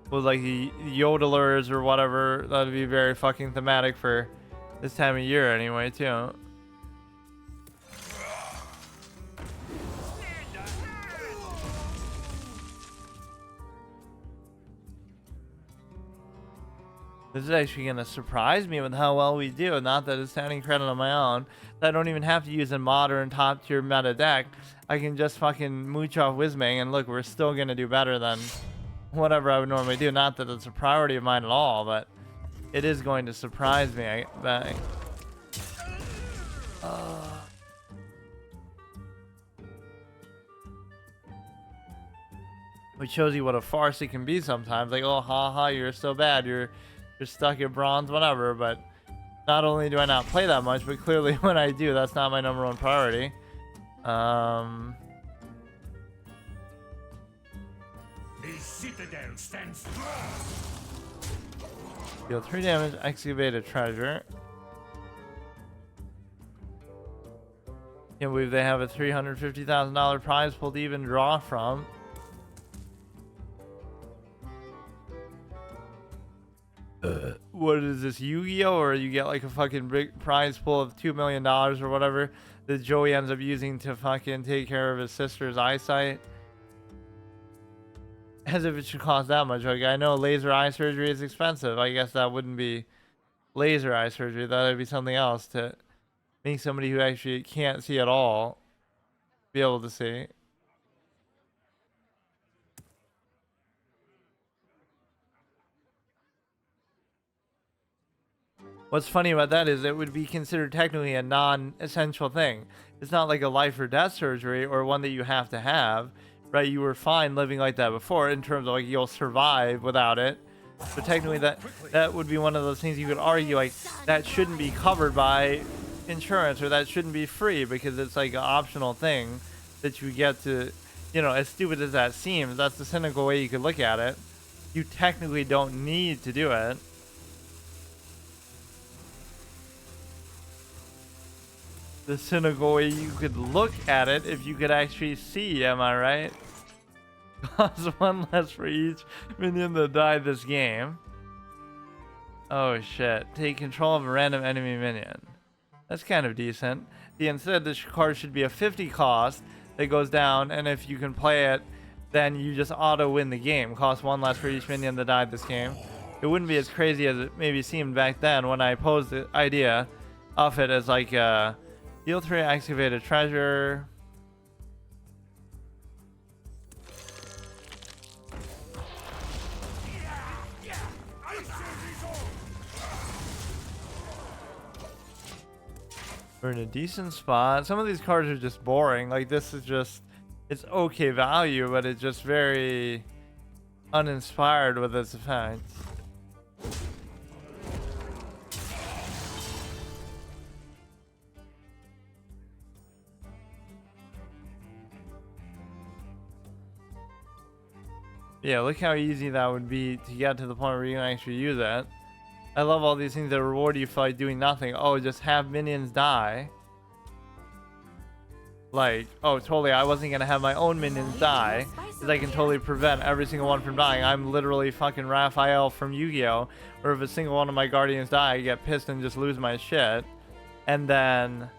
With like the yodelers or whatever. That would be very fucking thematic for this time of year anyway too. This is actually going to surprise me with how well we do. Not that it's sounding credit on my own. I don't even have to use a modern top tier meta deck. I can just fucking mooch off Whizbang and look, we're still going to do better than whatever I would normally do. Not that it's a priority of mine at all, but it is going to surprise me. I bet. Which shows you what a farce it can be sometimes. Like, oh, haha, you're so bad. You're stuck at bronze, whatever. But not only do I not play that much, but clearly when I do, that's not my #1 priority. The citadel stands strong. Deal 3 damage, excavate a treasure. Can't believe they have a $350,000 prize pool to even draw from. what is this, Yu-Gi-Oh, or you get like a fucking big prize pool of $2 million or whatever that Joey ends up using to fucking take care of his sister's eyesight. As if it should cost that much. Like, I know laser eye surgery is expensive. I guess that wouldn't be laser eye surgery. That would be something else to make somebody who actually can't see at all be able to see. What's funny about that is it would be considered technically a non-essential thing. It's not like a life or death surgery or one that you have to have, right? You were fine living like that before in terms of like you'll survive without it. So technically that would be one of those things you could argue like that shouldn't be covered by insurance, or that shouldn't be free because it's like an optional thing that you get to, you know, as stupid as that seems, that's the cynical way you could look at it. You technically don't need to do it. The cynical way you could look at it if you could actually see, am I right? Cost 1 less for each minion that died this game. Oh shit. Take control of a random enemy minion. That's kind of decent. Instead, this card should be a 50 cost that goes down, and if you can play it, then you just auto win the game. Cost 1 less for each minion that died this game. It wouldn't be as crazy as it maybe seemed back then when I posed the idea of it as like deal 3 activated treasure. We're in a decent spot. Some of these cards are just boring. Like this is just, it's okay value, but it's just very uninspired with its effects. Yeah, look how easy that would be to get to the point where you can actually use it. I love all these things that reward you for like doing nothing. Oh, just have minions die. Like, oh, totally, I wasn't gonna have my own minions die, because I can totally prevent every single one from dying. I'm literally fucking Raphael from Yu-Gi-Oh! Or if a single one of my guardians die, I get pissed and just lose my shit. And then,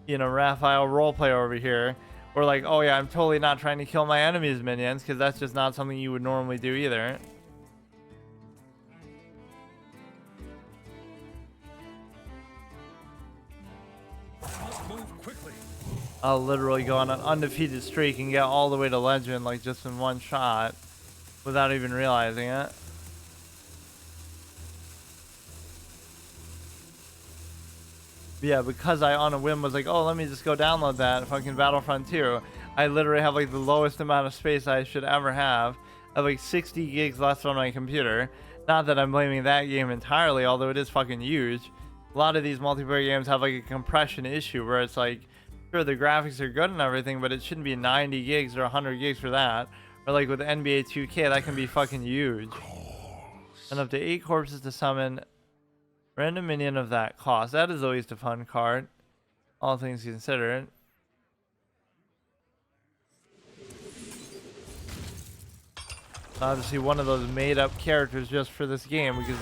you know, Raphael roleplay over here. Or like, oh yeah, I'm totally not trying to kill my enemy's minions, because that's just not something you would normally do either. Move quickly. I'll literally go on an undefeated streak and get all the way to legend like just in one shot without even realizing it. Yeah, because I on a whim was like, oh, let me just go download that fucking Battlefront 2. I literally have like the lowest amount of space I should ever have. I have like 60 gigs left on my computer. Not that I'm blaming that game entirely, although it is fucking huge. A lot of these multiplayer games have like a compression issue where it's like, sure, the graphics are good and everything, but it shouldn't be 90 gigs or 100 gigs for that. Or like with NBA 2K, that can be fucking huge. And up to 8 corpses to summon. Random minion of that cost. That is always a fun card, all things considered. Obviously one of those made up characters just for this game, because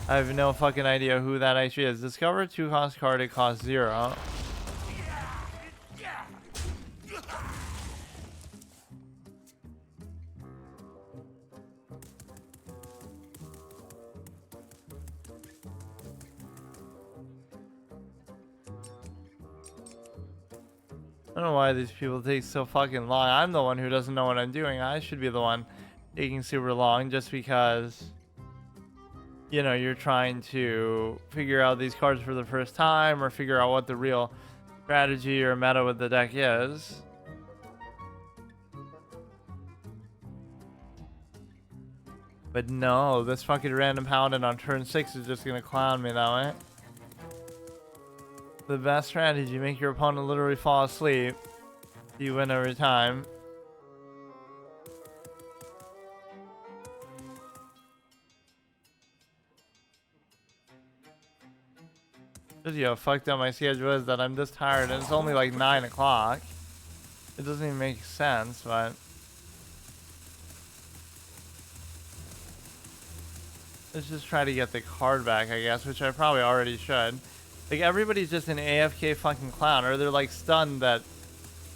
I have no fucking idea who that actually is. Discover a 2-cost card, it costs 0. I don't know why these people take so fucking long. I'm the one who doesn't know what I'm doing. I should be the one taking super long just because, you know, you're trying to figure out these cards for the first time or figure out what the real strategy or meta with the deck is. But no, this fucking random paladin on turn 6 is just gonna clown me that way. The best strategy, make your opponent literally fall asleep. You win every time. Just, yo, fucked up my schedule is that I'm this tired and it's only like 9 o'clock. It doesn't even make sense, but Let's just try to get the card back, I guess, which I probably already should. Like, everybody's just an AFK fucking clown, or they're like stunned that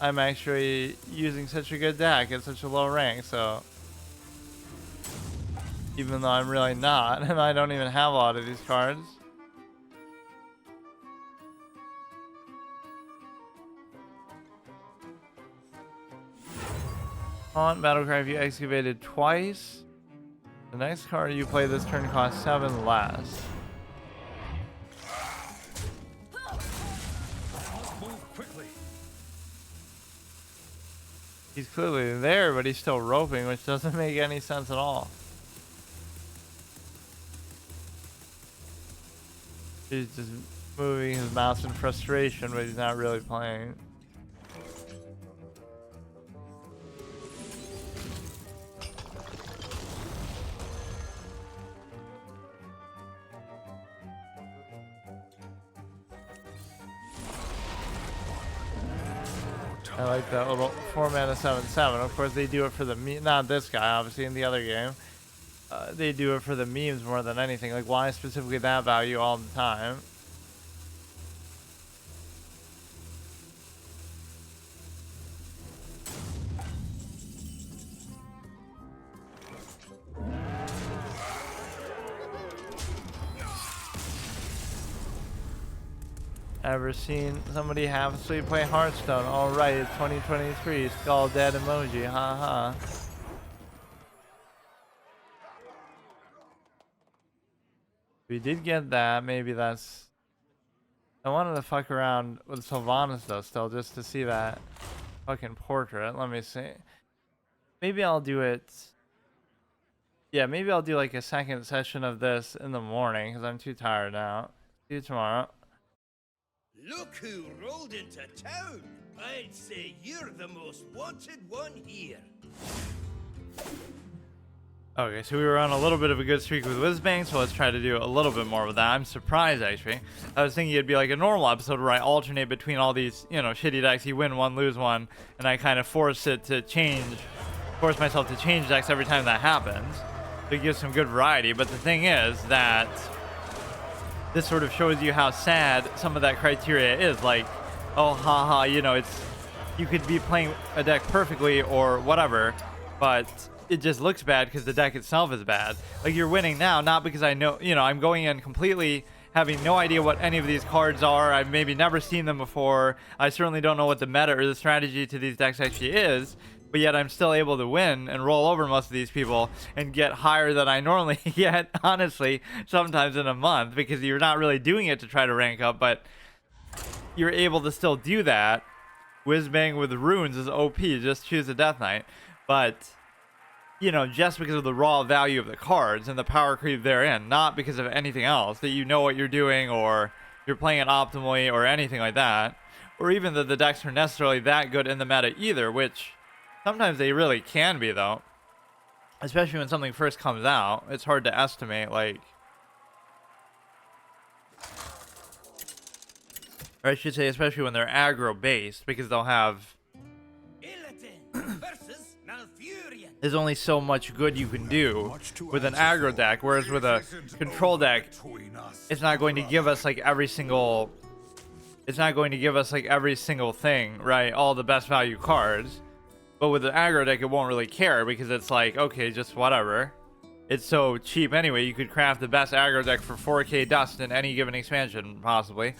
I'm actually using such a good deck at such a low rank, so. Even though I'm really not, and I don't even have a lot of these cards. Haunt, Battlecry, if you excavated twice. The next card you play this turn costs 7 less. Move quickly. He's clearly there, but he's still roping, which doesn't make any sense at all. He's just moving his mouse in frustration, but he's not really playing. I like that little 4-mana 7/7. Of course, they do it for the not this guy, obviously, in the other game. They do it for the memes more than anything. Like, why specifically that value all the time? Ever seen somebody half-asleep play Hearthstone? Alright, it's 2023. Skull dead emoji. Haha. We did get that. Maybe that's. I wanted to fuck around with Sylvanas though, still, just to see that fucking portrait. Let me see. Maybe I'll do it. Yeah, maybe I'll do like a second session of this in the morning because I'm too tired now. See you tomorrow. Look who rolled into town! I'd say you're the most wanted one here. Okay, so we were on a little bit of a good streak with Whizbang, so let's try to do a little bit more with that. I'm surprised, actually. I was thinking it'd be like a normal episode where I alternate between all these, you know, shitty decks. You win one, lose one, and I kind of force myself to change decks every time that happens. So it gives some good variety, but the thing is that this sort of shows you how sad some of that criteria is. Like, oh, haha, you know, you could be playing a deck perfectly or whatever, but it just looks bad because the deck itself is bad. Like, you're winning now, not because I know, you know, I'm going in completely having no idea what any of these cards are. I've maybe never seen them before. I certainly don't know what the meta or the strategy to these decks actually is, but yet I'm still able to win and roll over most of these people and get higher than I normally get, honestly, sometimes in a month, because you're not really doing it to try to rank up, but you're able to still do that. Whizbang with runes is OP, just choose a Death Knight. But, you know, just because of the raw value of the cards and the power creep therein, not because of anything else, that you know what you're doing or you're playing it optimally or anything like that, or even that the decks are necessarily that good in the meta either, which sometimes they really can be, though. Especially when something first comes out. It's hard to estimate, like. Or I should say, especially when they're aggro-based, because they'll have. There's only so much good you can do with an aggro deck, whereas with a control deck, it's not going to give us, like, every single. It's not going to give us, like, every single thing, right? All the best value cards. But with the aggro deck, it won't really care because it's like, okay, just whatever. It's so cheap anyway. You could craft the best aggro deck for 4k dust in any given expansion, possibly.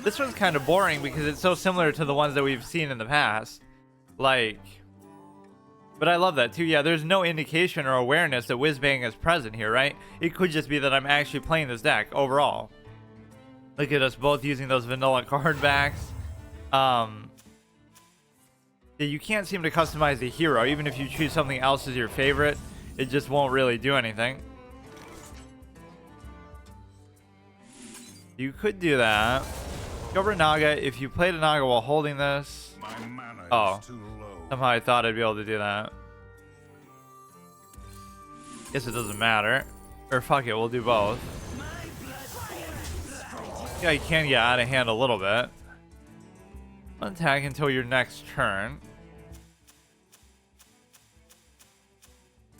This one's kind of boring because it's so similar to the ones that we've seen in the past. Like, but I love that too. Yeah, there's no indication or awareness that Whizbang is present here, right? It could just be that I'm actually playing this deck overall. Look at us both using those vanilla card backs. You can't seem to customize the hero. Even if you choose something else as your favorite, it just won't really do anything. You could do that. Discover Naga. If you played a Naga while holding this. Oh. Somehow I thought I'd be able to do that. Guess it doesn't matter. Or fuck it, we'll do both. Yeah, you can get out of hand a little bit. Attack until your next turn.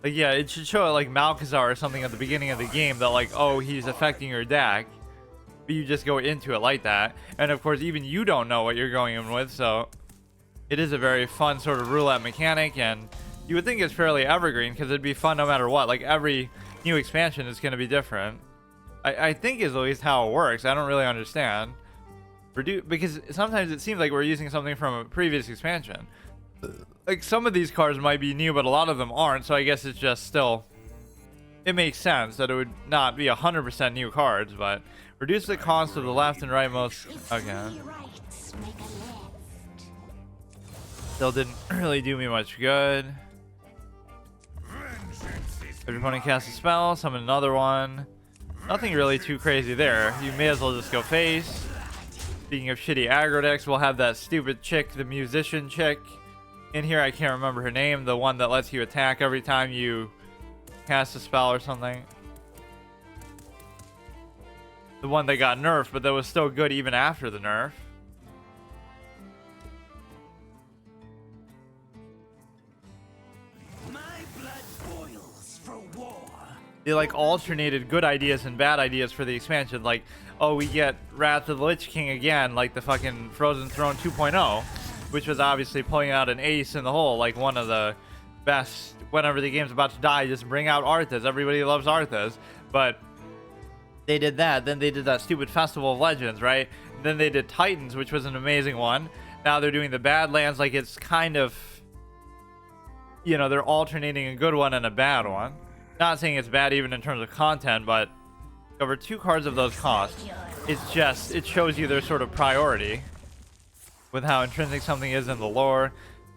Like, yeah, it should show like Malcazar or something at the beginning of the game that like, oh, he's affecting your deck. But you just go into it like that. And of course, even you don't know what you're going in with, so it is a very fun sort of roulette mechanic, and you would think it's fairly evergreen because it'd be fun no matter what. Like, every new expansion is going to be different. I think is at least how it works. I don't really understand. Because sometimes it seems like we're using something from a previous expansion. Like, some of these cards might be new, but a lot of them aren't, so I guess it's just still... It makes sense that it would not be 100% new cards, but... Reduce the cost of the left and rightmost... Okay. Still didn't really do me much good. Every opponent casts a spell, summon another one. Nothing really too crazy there. You may as well just go face. Speaking of shitty aggro decks, we'll have that stupid chick, the musician chick. In here, I can't remember her name. The one that lets you attack every time you cast a spell or something. The one that got nerfed, but that was still good even after the nerf. They like alternated good ideas and bad ideas for the expansion. Like, oh, we get Wrath of the Lich King again, like the fucking Frozen Throne 2.0, which was obviously pulling out an ace in the hole, like one of the best. Whenever the game's about to die, just bring out Arthas. Everybody loves Arthas. But they did that. Then they did that stupid Festival of Legends, right? Then they did Titans, which was an amazing one. Now they're doing the Badlands, like it's kind of, you know, they're alternating a good one and a bad one. Not saying it's bad even in terms of content, but over 2 cards of those costs, it's just, it shows you their sort of priority with how intrinsic something is in the lore.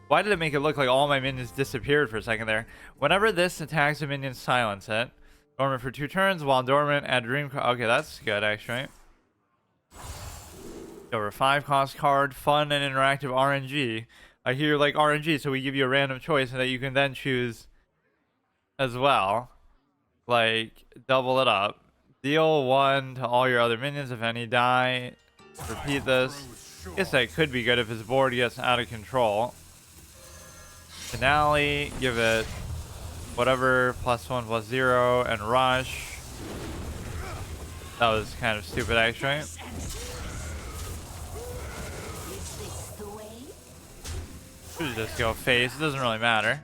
Why did it make it look like all my minions disappeared for a second there? Whenever this attacks a minion, silence it. Dormant for 2 turns. While dormant, add dream card. Okay, that's good actually. Over 5 cost card, fun and interactive RNG. I hear you like RNG, so we give you a random choice that you can then choose as well. Like, double it up. Deal 1 to all your other minions if any die. Repeat this. Guess that could be good if his board gets out of control. Finale, give it whatever, +1/+0, and rush. That was kind of stupid actually. Should just go face, it doesn't really matter.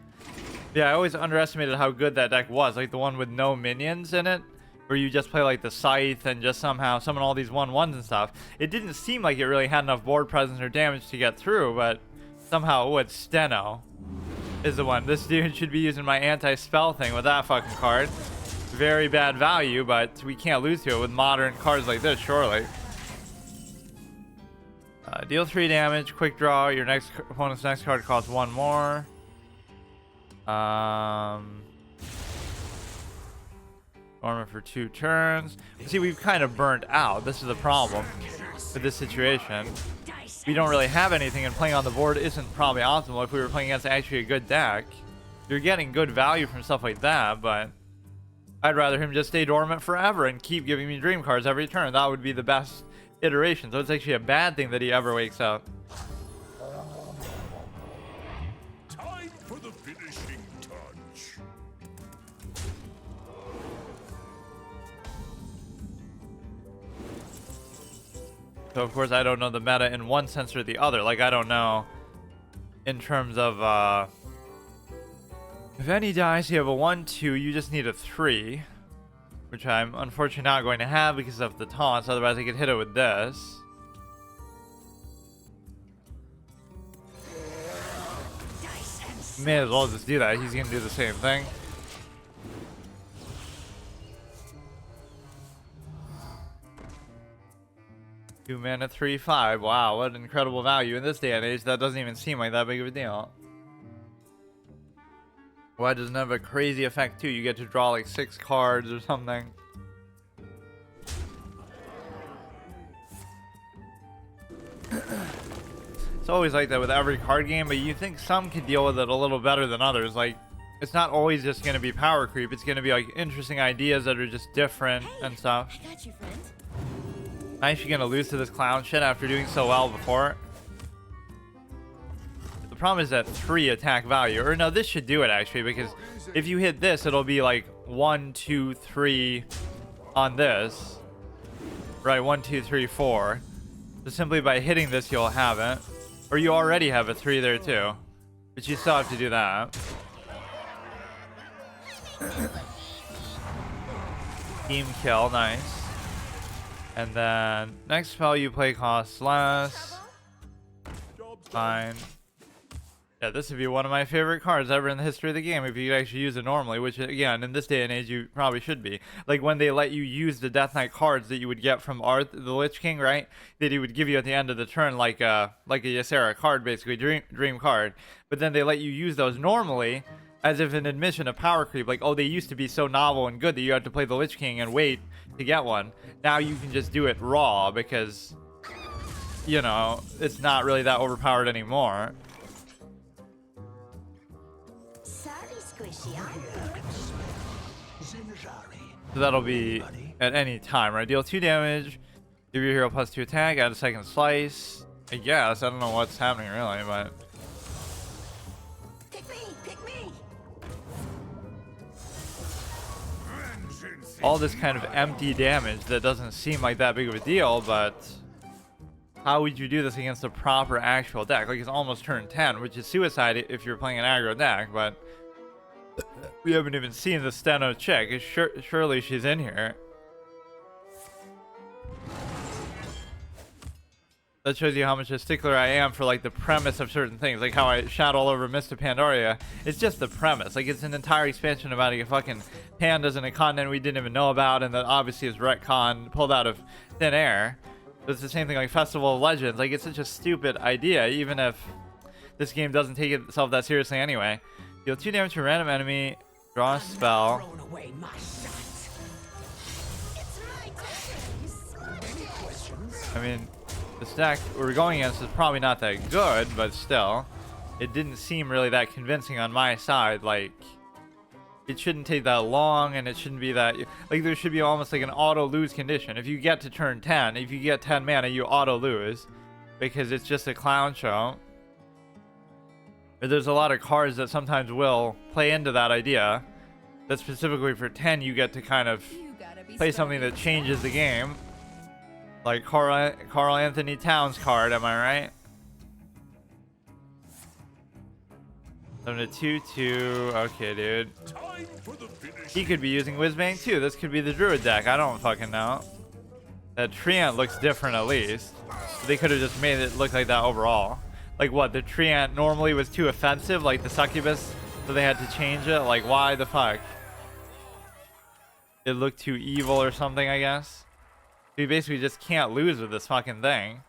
Yeah, I always underestimated how good that deck was, like the one with no minions in it, where you just play like the Scythe and just somehow summon all these 1/1s and stuff. It didn't seem like it really had enough board presence or damage to get through, but somehow, what, Steno is the one. This dude should be using my anti-spell thing with that fucking card. Very bad value, but we can't lose to it with modern cards like this, surely. Deal 3 damage, quick draw. Your next opponent's next card costs 1 more. Dormant for 2 turns. See, we've kind of burnt out. This is the problem with this situation. We don't really have anything, and playing on the board isn't probably optimal. If we were playing against actually a good deck, you're getting good value from stuff like that, but I'd rather him just stay dormant forever and keep giving me dream cards every turn. That would be the best iteration. So it's actually a bad thing that he ever wakes up. Time for the finishing touch. So of course I don't know the meta in one sense or the other. Like, I don't know in terms of if any dies, you have a 1/2, you just need a 3, which I'm unfortunately not going to have because of the taunts. Otherwise I could hit it with this. May as well just do that. He's gonna do the same thing. Two mana, 3/5. Wow, what an incredible value in this day and age. That doesn't even seem like that big of a deal. Why doesn't it have a crazy effect too? You get to draw like 6 cards or something. It's always like that with every card game, but you think some could deal with it a little better than others. Like, it's not always just going to be power creep. It's going to be like interesting ideas that are just different and stuff. I got you, friend. Nice you're going to lose to this clown shit after doing so well before. The problem is that 3 attack value. Or no, this should do it actually, because if you hit this, it'll be like 1, 2, 3 on this. Right, 1, 2, 3, 4. So simply by hitting this, you'll have it. Or you already have a 3 there too. But you still have to do that. Team kill, nice. And then next spell you play costs less. Fine. Yeah, this would be one of my favorite cards ever in the history of the game if you could actually use it normally, which again, in this day and age, you probably should be. Like when they let you use the Death Knight cards that you would get from the Lich King, right? That he would give you at the end of the turn, like a Ysera card, basically, dream card. But then they let you use those normally, as if an admission of power creep. Like, oh, they used to be so novel and good that you had to play the Lich King and wait to get one. Now you can just do it raw because, you know, it's not really that overpowered anymore. So that'll be at any time, right? Deal 2 damage, give your hero +2 attack, add a second slice. I guess, I don't know what's happening really, but... Pick me! all this kind of empty damage that doesn't seem like that big of a deal, but how would you do this against a proper actual deck? Like, it's almost turn 10, which is suicide if you're playing an aggro deck, but we haven't even seen the Steno chick. Surely she's in here. That shows you how much a stickler I am for, like, the premise of certain things. Like how I shot all over Mr. Pandaria. It's just the premise. Like, it's an entire expansion about a fucking pandas in a continent we didn't even know about, and that obviously is retcon pulled out of thin air. It's the same thing like Festival of Legends. Like, it's such a stupid idea, even if this game doesn't take itself that seriously anyway. Deal 2 damage to a random enemy, draw a spell. I mean, this deck we're going against is probably not that good, but still, it didn't seem really that convincing on my side. Like, it shouldn't take that long, and it shouldn't be that, like, there should be almost like an auto lose condition. If you get to turn 10, if you get 10 mana, you auto lose because it's just a clown show. But there's a lot of cards that sometimes will play into that idea, that specifically for 10 you get to kind of play something that changes the game. Like Carl Anthony Towns card, am I right? 7 to 2-2. Okay, dude. He could be using Whizbang too. This could be the Druid deck. I don't fucking know. That Treant looks different at least. They could have just made it look like that overall. Like what? The Treant normally was too offensive, like the Succubus, so they had to change it. Like, why the fuck? It looked too evil or something, I guess. You basically just can't lose with this fucking thing.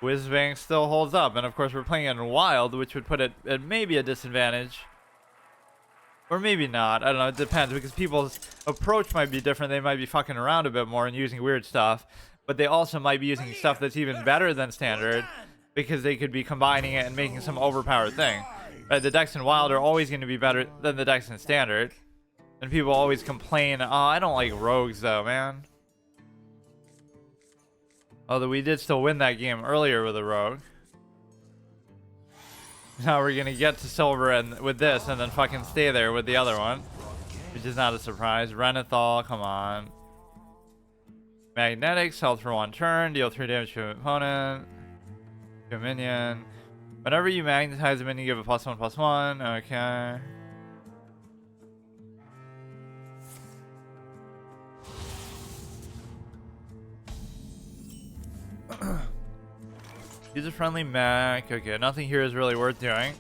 Whizbang still holds up, and of course we're playing it in Wild, which would put it at maybe a disadvantage. Or maybe not, I don't know, it depends, because people's approach might be different. They might be fucking around a bit more and using weird stuff, but they also might be using stuff that's even better than standard, because they could be combining it and making some overpowered thing. Right, the decks in Wild are always going to be better than the decks in standard, and people always complain, oh, I don't like rogues though, man. Although we did still win that game earlier with a rogue. Now we're gonna get to silver and with this, and then fucking stay there with the other one, which is not a surprise. Renethal, come on. Magnetics, health for 1 turn, deal 3 damage to an opponent, to a minion. Whenever you magnetize a minion, give a +1/+1. Okay. User-friendly mech. Okay, nothing here is really worth doing.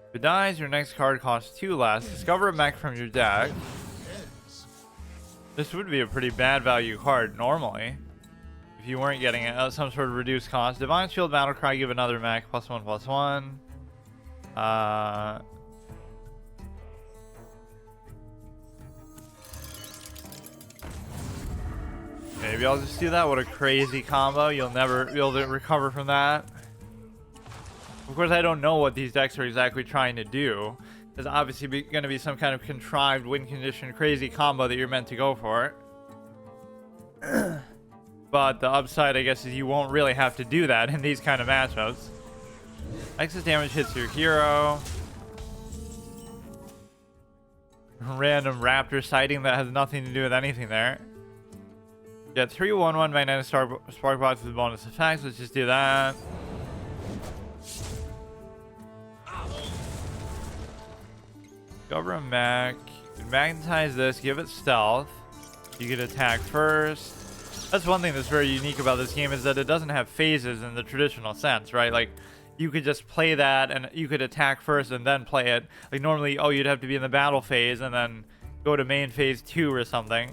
If it dies, your next card costs 2 less. Discover a mech from your deck. This would be a pretty bad value card normally, if you weren't getting it at some sort of reduced cost. Divine Shield, Battlecry, give another mech +1/+1. Maybe I'll just do that. What a crazy combo. You'll never be able to recover from that. Of course, I don't know what these decks are exactly trying to do. There's obviously going to be some kind of contrived win condition crazy combo that you're meant to go for. But But the upside, I guess, is you won't really have to do that in these kind of matchups. Excess damage hits your hero. Random raptor sighting that has nothing to do with anything there. Yeah, 3/1/1 magnetic spark box with bonus effects. Let's just do that. Discover a mech. Magnetize this. Give it stealth. You can attack first. That's one thing that's very unique about this game, is that it doesn't have phases in the traditional sense, right? Like, you could just play that and you could attack first and then play it. Like normally, oh, you'd have to be in the battle phase and then go to main phase 2 or something.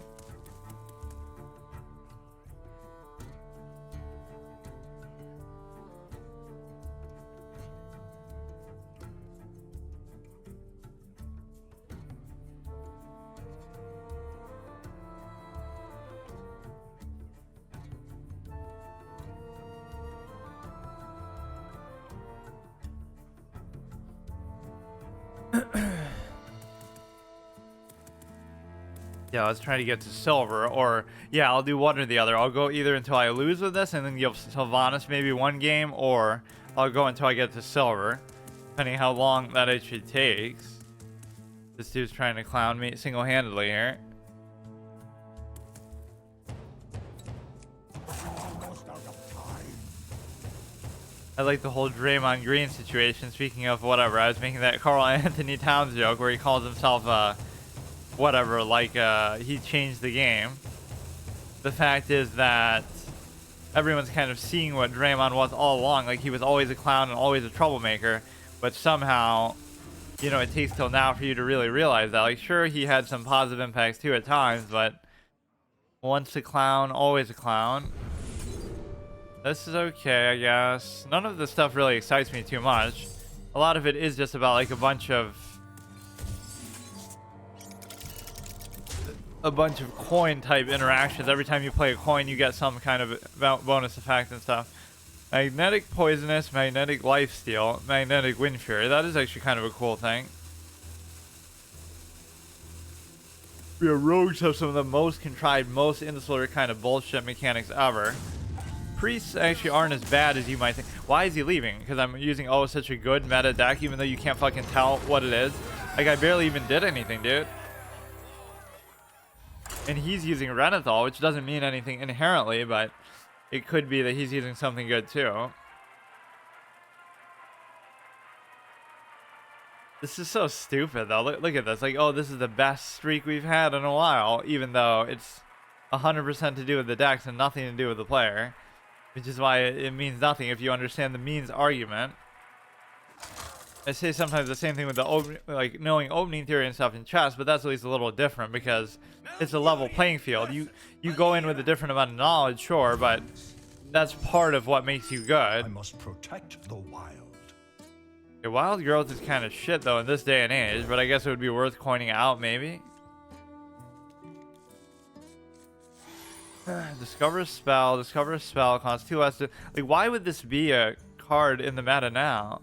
Yeah, let's try to get to silver, or yeah, I'll do one or the other. I'll go either until I lose with this and then give Sylvanas maybe one game, or I'll go until I get to silver, depending how long that actually takes. This dude's trying to clown me single-handedly here. I like the whole Draymond Green situation. Speaking of whatever, I was making that Carl Anthony Towns joke where he calls himself whatever, like he changed the game. The fact is that everyone's kind of seeing what Draymond was all along. Like, he was always a clown and always a troublemaker, but somehow, you know, it takes till now for you to really realize that. Like, sure, he had some positive impacts too at times, but once a clown, always a clown. This is okay, I guess. None of this stuff really excites me too much. A lot of it is just about like a bunch of coin type interactions. Every time you play a coin, you get some kind of bonus effect and stuff. Magnetic poisonous, magnetic lifesteal, magnetic wind fury. That is actually kind of a cool thing. Yeah, rogues have some of the most contrived, most insular kind of bullshit mechanics ever. Priests actually aren't as bad as you might think. Why is he leaving? Because I'm using such a good meta deck, even though you can't fucking tell what it is. Like, I barely even did anything, dude. And he's using Renethal, which doesn't mean anything inherently, but it could be that he's using something good too. This is so stupid though. Look at this. Like, oh, this is the best streak we've had in a while, even though it's 100% to do with the decks and nothing to do with the player. Which is why it means nothing if you understand the means argument. I say sometimes the same thing with the like knowing opening theory and stuff in chess, but that's at least a little different because it's a level playing field. You go in with a different amount of knowledge, sure, but that's part of what makes you good. I must protect the wild. Okay, wild growth is kind of shit though in this day and age, but I guess it would be worth coining out maybe. Discover a spell. Discover a spell costs 2 less to... Like, why would this be a card in the meta now?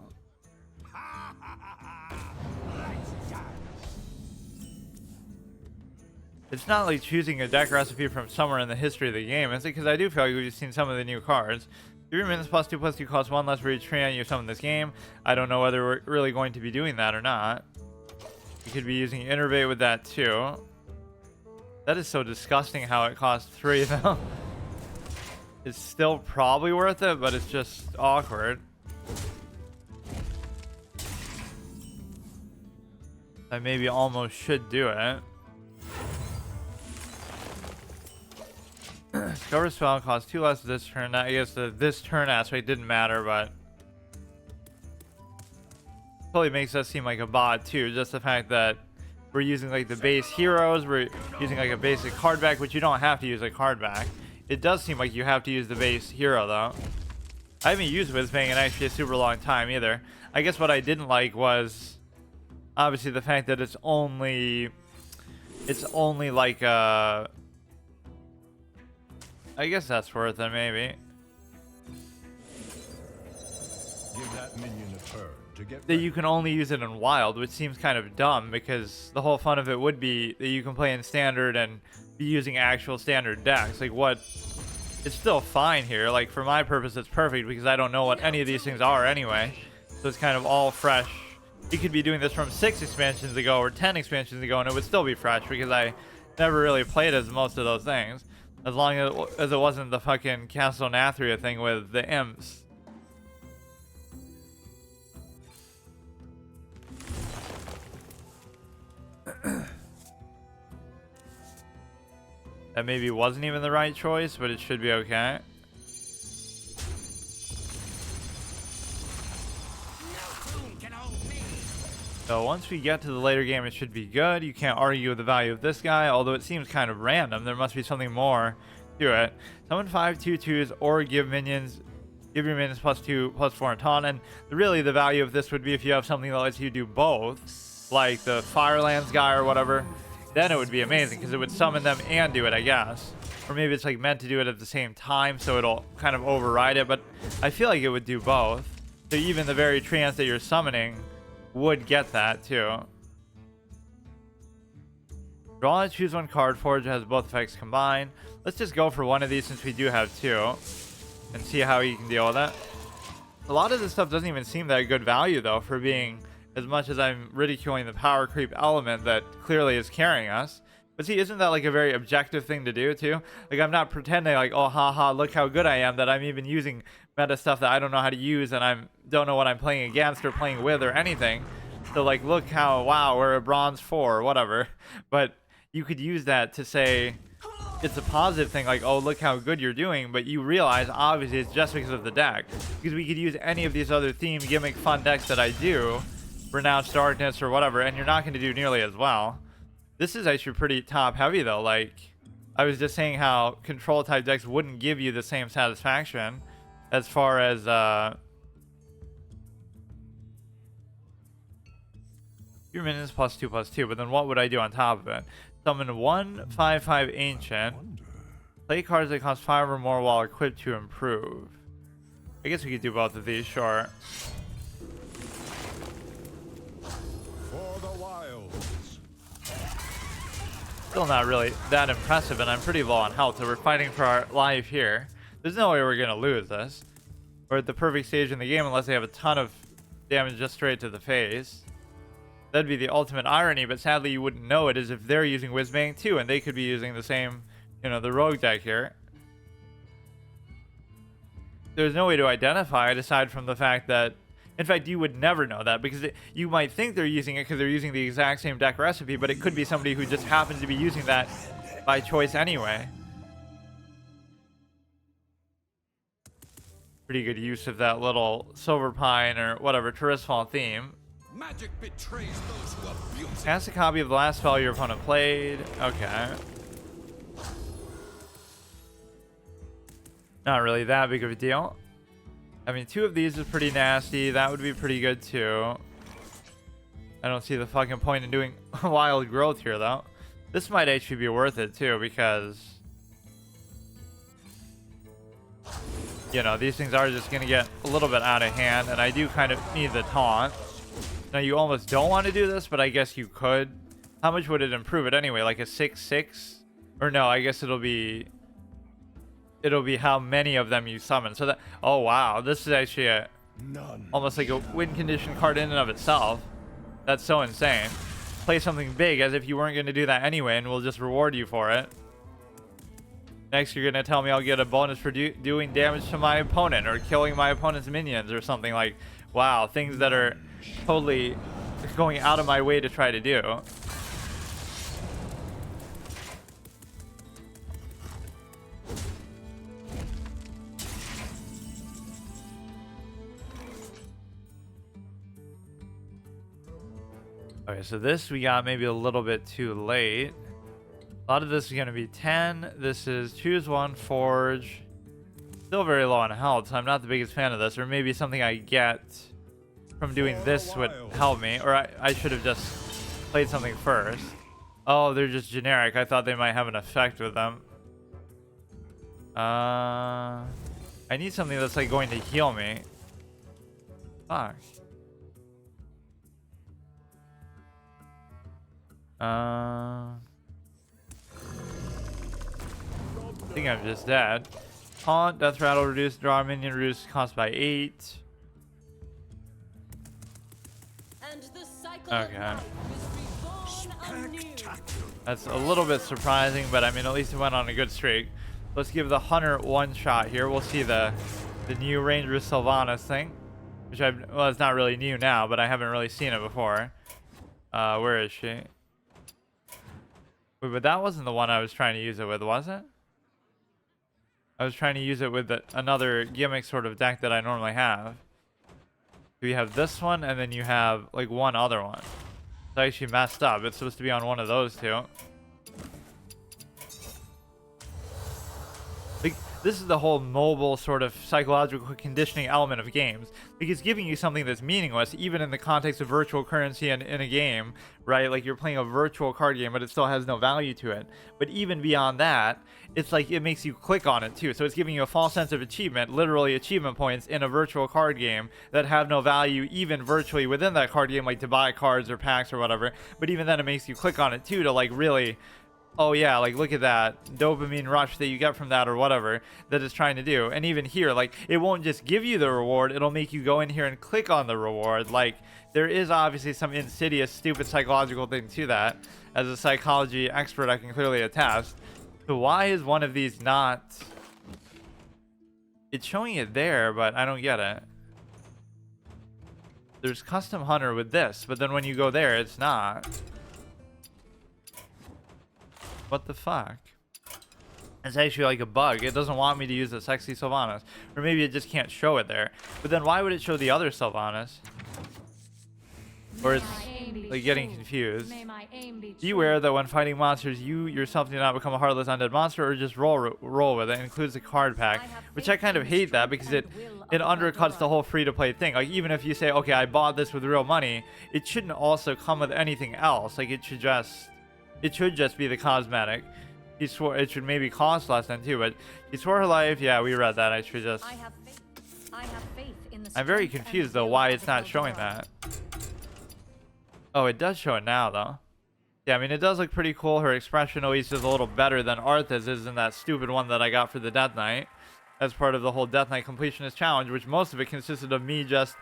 It's not like choosing a deck recipe from somewhere in the history of the game. It's because I do feel like we've seen some of the new cards. 3 minutes +2/+2 costs 1 less for each tree you summon this game. I don't know whether we're really going to be doing that or not. You could be using Innervate with that too. That is so disgusting how it costs 3 though. It's still probably worth it, but it's just awkward. I maybe almost should do it. Discover spell costs 2 less this turn. I guess this turn aspect didn't matter, but totally makes us seem like a bot too. Just the fact that we're using like the base heroes, we're using like a basic card back, which you don't have to use a card back. It does seem like you have to use the base hero though. I haven't used Whizbang in actually a super long time either. I guess what I didn't like was obviously the fact that it's only like I guess that's worth it maybe. Give that minion a turn to get That you can only use it in wild, which seems kind of dumb because the whole fun of it would be that you can play in standard and be using actual standard decks. Like, what it's still fine here. Like, for my purpose, it's perfect because I don't know what any of these things are anyway. So it's kind of all fresh. You could be doing this from 6 expansions ago or 10 expansions ago, and it would still be fresh because I never really played as most of those things. As long as it wasn't the fucking Castle Nathria thing with the imps. That maybe wasn't even the right choice, but it should be okay. So once we get to the later game, it should be good. You can't argue with the value of this guy, although it seems kind of random. There must be something more to it. Summon 5 2/2s or give your minions +2/+4 and taunt. And really the value of this would be if you have something that lets you do both, like the Firelands guy or whatever. Then it would be amazing because it would summon them and do it, I guess. Or maybe it's like meant to do it at the same time, so it'll kind of override it. But I feel like it would do both. So even the very trance that you're summoning would get that too. Draw and choose one card. Forge has both effects combined. Let's just go for one of these since we do have 2 and see how you can deal with it. A lot of this stuff doesn't even seem that good value though, for being, as much as I'm ridiculing the power creep element that clearly is carrying us. But see, isn't that like a very objective thing to do too? Like, I'm not pretending like, oh haha, look how good I am, that I'm even using meta stuff that I don't know how to use and don't know what I'm playing against or playing with or anything. So like, look how, wow, we're a bronze 4 or whatever. But you could use that to say it's a positive thing, like, oh, look how good you're doing, but you realize obviously it's just because of the deck. Because we could use any of these other theme gimmick fun decks that I do, Renounced Darkness or whatever, and you're not going to do nearly as well. This is actually pretty top heavy though. Like, I was just saying how control type decks wouldn't give you the same satisfaction as far as your minions +2/+2, but then what would I do on top of it? Summon 1 5/5 ancient. Play cards that cost 5 or more while equipped to improve. I guess we could do both of these, sure. For the wilds. Still not really that impressive, and I'm pretty low on health, so we're fighting for our life here. There's no way we're gonna lose this. We're at the perfect stage in the game unless they have a ton of damage just straight to the face. That'd be the ultimate irony, but sadly you wouldn't know it, as if they're using Whizbang too, and they could be using the same, you know, the rogue deck here. There's no way to identify it aside from the fact that, in fact, you would never know that, because you might think they're using it because they're using the exact same deck recipe, but it could be somebody who just happens to be using that by choice anyway. Pretty good use of that little Silver Pine or whatever Tirisfal theme. Magic betrays those who abuse it. Cast a copy of the last spell your opponent played. Okay. Not really that big of a deal. I mean, 2 of these is pretty nasty. That would be pretty good too. I don't see the fucking point in doing wild growth here though. This might actually be worth it too, because, you know, these things are just gonna get a little bit out of hand, and I do kind of need the taunt. Now, you almost don't want to do this, but I guess you could. How much would it improve it anyway? Like a 6/6? Or no, I guess it'll be how many of them you summon. So that, oh wow, this is actually almost like a win condition card in and of itself. That's so insane. Play something big as if you weren't going to do that anyway, and we'll just reward you for it. Next, you're going to tell me I'll get a bonus for doing damage to my opponent or killing my opponent's minions or something. Like, wow, things that are totally going out of my way to try to do. Okay, so this we got maybe a little bit too late. A lot of this is going to be 10. This is choose one, forge. Still very low on health, so I'm not the biggest fan of this. Or maybe something I get from doing this would help me. Or I should have just played something first. Oh, they're just generic. I thought they might have an effect with them. I need something that's like going to heal me. Fuck. I think I'm just dead. Taunt, death rattle reduced, draw minion reduced cost by 8. And the cycle Okay. of life is reborn anew. That's a little bit surprising, but I mean, at least it went on a good streak. Let's give the Hunter one shot here. We'll see the new Ranger Sylvanas thing, which well, it's not really new now, but I haven't really seen it before. Where is she? Wait, but that wasn't the one I was trying to use it with, was it? I was trying to use it with another gimmick sort of deck that I normally have. You have this one, and then you have like one other one. It's actually messed up. It's supposed to be on one of those two. Like, this is the whole mobile sort of psychological conditioning element of games. Like, it's giving you something that's meaningless, even in the context of virtual currency and in a game, right? Like, you're playing a virtual card game, but it still has no value to it. But even beyond that, it's like it makes you click on it too. So it's giving you a false sense of achievement, literally achievement points in a virtual card game that have no value even virtually within that card game, like to buy cards or packs or whatever. But even then, it makes you click on it too to like really, oh yeah, like look at that dopamine rush that you get from that or whatever that it's trying to do. And even here, like it won't just give you the reward, it'll make you go in here and click on the reward. Like there is obviously some insidious, stupid psychological thing to that. As a psychology expert, I can clearly attest. So why is one of these not... It's showing it there, but I don't get it. There's Custom Hunter with this, but then when you go there, it's not. What the fuck? It's actually like a bug. It doesn't want me to use the sexy Sylvanas. Or maybe it just can't show it there. But then why would it show the other Sylvanas? Or it's like getting confused. Be aware that when fighting monsters, you yourself do not become a heartless undead monster or just roll with it. It includes a card pack, which I kind of hate that because it undercuts the whole free-to-play thing. Like even if you say, okay, I bought this with real money, it shouldn't also come with anything else. Like it should just be the cosmetic. He swore it should maybe cost less than too, but she swore her life. Yeah, we read that. I should just. I have faith in the I'm very strength and confused though will why of it's the not showing Gul'dan. that. Oh, it does show it now though. Yeah, I mean it does look pretty cool. Her expression at least is a little better than Arthur's is in that stupid one that I got for the Death Knight as part of the whole Death Knight completionist challenge, which most of it consisted of me just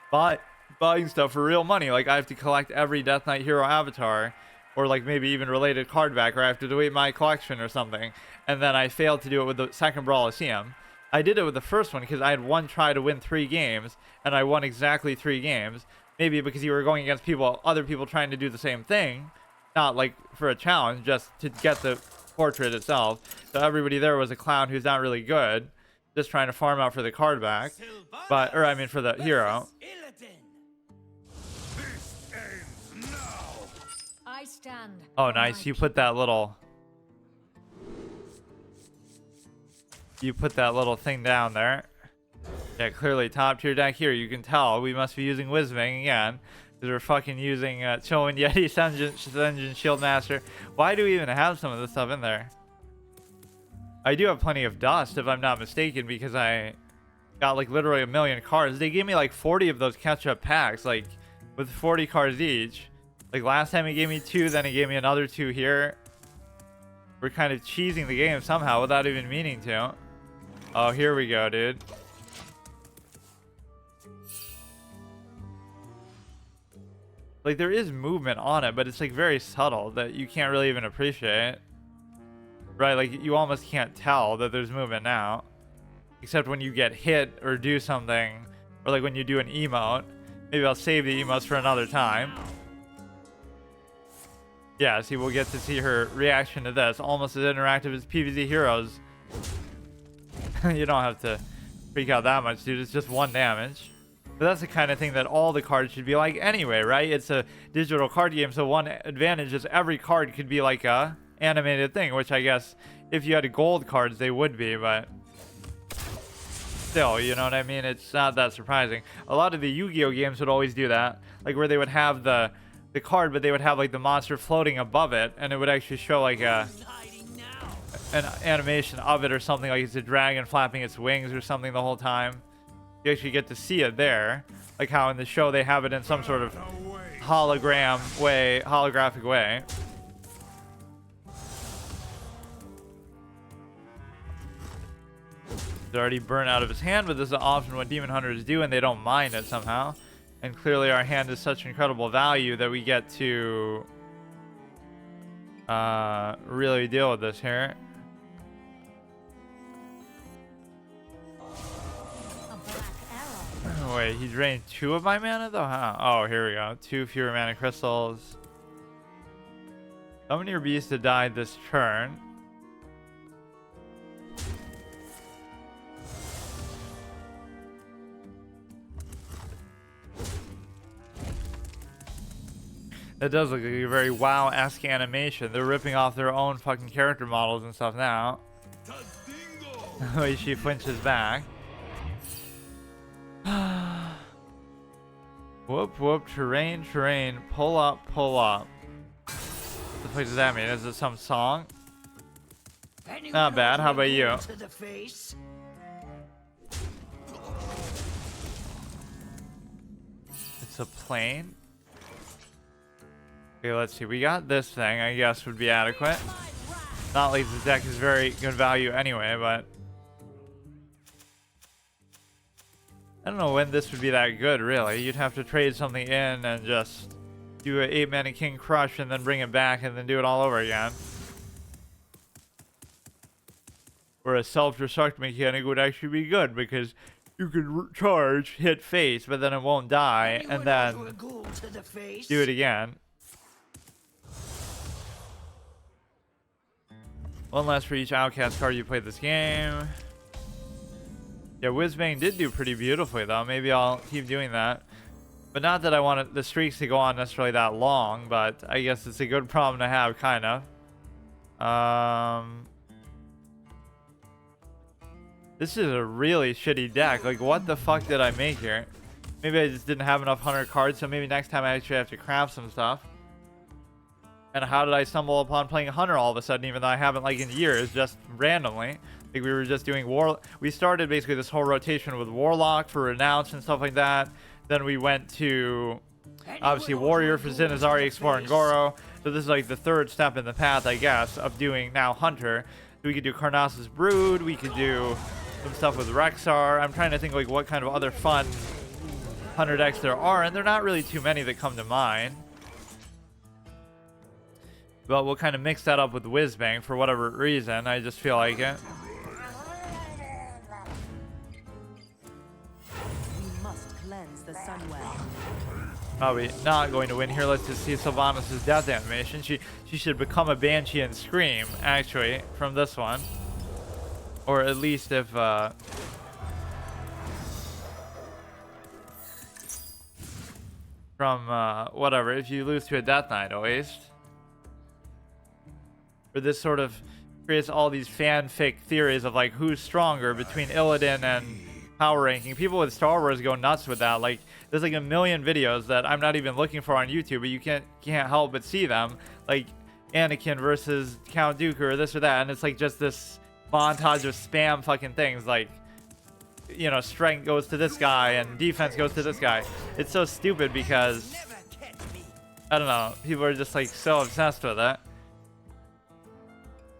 buying stuff for real money. Like I have to collect every Death Knight hero avatar, or like maybe even related card back, or I have to delete my collection or something. And then I failed to do it with the second Brawlicium. I did it with the first one because I had one try to win 3 games, and I won exactly 3 games. Maybe because you were going against other people trying to do the same thing, not like for a challenge, just to get the portrait itself. So everybody there was a clown who's not really good, just trying to farm out for the card back, or I mean for the hero. This ends now. I stand. Oh, for nice! my You put that little thing down there. Yeah, clearly top tier deck here. You can tell we must be using Whizbang again. Because we're fucking using Chowan Yeti Senjin Shield Master. Why do we even have some of this stuff in there? I do have plenty of dust if I'm not mistaken, because I got like literally 1 million cards. They gave me like 40 of those catch-up packs, like with 40 cards each. Like last time he gave me 2, then he gave me another 2 here. We're kind of cheesing the game somehow without even meaning to. Oh, here we go, dude. Like there is movement on it, but it's like very subtle that you can't really even appreciate. Right, like you almost can't tell that there's movement now. Except when you get hit or do something, or like when you do an emote. Maybe I'll save the emotes for another time. Yeah, see, we'll get to see her reaction to this. Almost as interactive as PvZ Heroes. You don't have to freak out that much, dude. It's just 1 damage. But that's the kind of thing that all the cards should be like anyway, right? It's a digital card game, so one advantage is every card could be like a animated thing, which I guess if you had gold cards, they would be, but still, you know what I mean? It's not that surprising. A lot of the Yu-Gi-Oh games would always do that, like where they would have the card, but they would have like the monster floating above it, and it would actually show like an animation of it or something, like it's a dragon flapping its wings or something the whole time. You actually get to see it there, like how in the show they have it in some sort of holographic way. He's already burnt out of his hand, but this is often what demon hunters do, and they don't mind it somehow. And clearly our hand is such incredible value that we get to really deal with this here. Oh, wait, he drained 2 of my mana though? Huh? Oh, here we go. 2 fewer mana crystals. Summon your beast to die this turn. That does look like a very WoW-esque animation. They're ripping off their own fucking character models and stuff now. She flinches back. Whoop, whoop, terrain, terrain, pull up, pull up. What the fuck does that mean? Is it some song? Not bad, how about you? It's a plane? Okay, let's see. We got this thing, I guess would be adequate. Not like the deck is very good value anyway, but I don't know when this would be that good, really. You'd have to trade something in and just do an 8-mana King Crush and then bring it back and then do it all over again. Or a self-destruct mechanic would actually be good because you could charge, hit face, but then it won't die, and then do it again. One less for each outcast card you played this game. Yeah, Whizbang did do pretty beautifully though. Maybe I'll keep doing that. But not that I want the streaks to go on necessarily that long, but I guess it's a good problem to have, kind of. This is a really shitty deck. Like, what the fuck did I make here? Maybe I just didn't have enough hunter cards, so maybe next time I actually have to craft some stuff. And how did I stumble upon playing Hunter all of a sudden, even though I haven't, like, in years, just randomly? Like, we were just doing we started basically this whole rotation with Warlock for Renounce and stuff like that. Then we went to, obviously, Warrior for Zinazari, Explorer, and Goro. So this is like the 3rd step in the path, I guess, of doing now Hunter. So we could do Karnas's Brood, we could do some stuff with Rexar. I'm trying to think, like, what kind of other fun Hunter decks there are, and there are not really too many that come to mind. But we'll kind of mix that up with Whizbang for whatever reason. I just feel like it. We must cleanse the Sunwell. Probably not going to win here. Let's just see Sylvanas' death animation. She should become a Banshee and scream, actually, from this one. Or at least if from whatever, if you lose to a Death Knight at least. Or this sort of creates all these fanfic theories of like who's stronger between Illidan and power ranking. People with Star Wars go nuts with that. Like, there's like a million videos that I'm not even looking for on YouTube, but you can't help but see them. Like Anakin versus Count Dooku or this or that, and it's like just this montage of spam fucking things. Like, you know, strength goes to this guy and defense goes to this guy. It's so stupid because I don't know. People are just like so obsessed with it.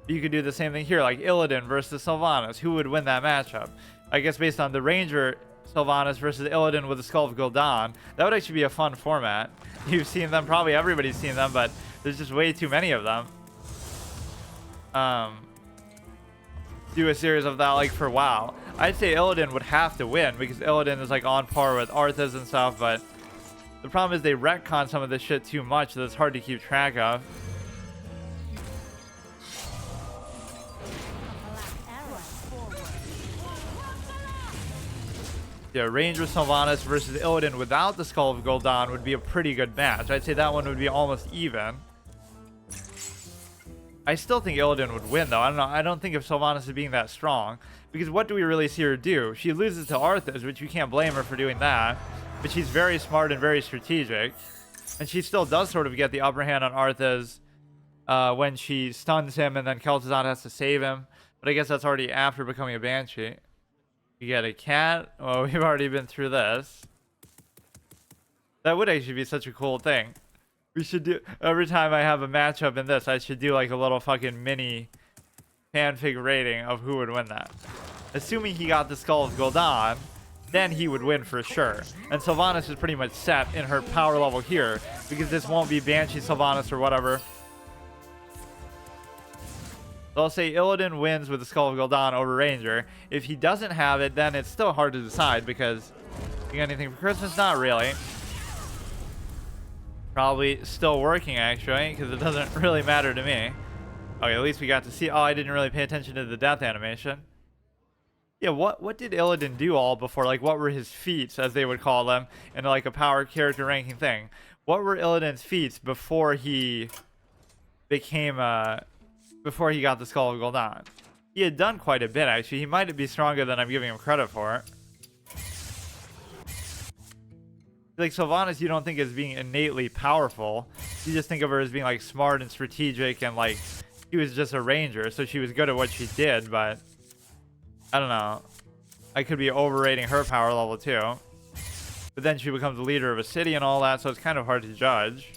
You could do the same thing here, like Illidan versus Sylvanas. Who would win that matchup? I guess based on the Ranger Sylvanas versus Illidan with the Skull of Gul'dan, that would actually be a fun format. You've seen them, probably everybody's seen them, but there's just way too many of them. Do a series of that like for WoW. I'd say Illidan would have to win because Illidan is like on par with Arthas and stuff, but the problem is they retcon some of this shit too much that it's hard to keep track of. Yeah, Ranger Sylvanas versus Illidan without the Skull of Gul'dan would be a pretty good match. I'd say that one would be almost even. I still think Illidan would win, though. I don't know. I don't think of Sylvanas as being that strong. Because what do we really see her do? She loses to Arthas, which you can't blame her for doing that. But she's very smart and very strategic. And she still does sort of get the upper hand on Arthas when she stuns him and then Kel'Thuzad has to save him. But I guess that's already after becoming a Banshee. You get a cat. Well, we've already been through this. That would actually be such a cool thing. We should do, every time I have a matchup in this, I should do like a little fucking mini fanfic rating of who would win that. assuming he got the Skull of Gul'dan, then he would win for sure. And Sylvanas is pretty much set in her power level here, because this won't be Banshee Sylvanas or whatever. So I'll say Illidan wins with the Skull of Gul'dan over Ranger. If he doesn't have it, then it's still hard to decide, because you got anything for Christmas? Not really. Probably still working, actually, because it doesn't really matter to me. Okay, at least we got to see. Oh, I didn't really pay attention to the death animation. Yeah, what did Illidan do all before? Like, what were his feats, as they would call them, in like a power character ranking thing? What were Illidan's feats before he became before he got the Skull of Gul'dan? He had done quite a bit, actually. He might be stronger than I'm giving him credit for. Like, Sylvanas, you don't think as being innately powerful. You just think of her as being like smart and strategic, and like she was just a ranger, so she was good at what she did. But I don't know, I could be overrating her power level too. But then she becomes the leader of a city and all that, so it's kind of hard to judge.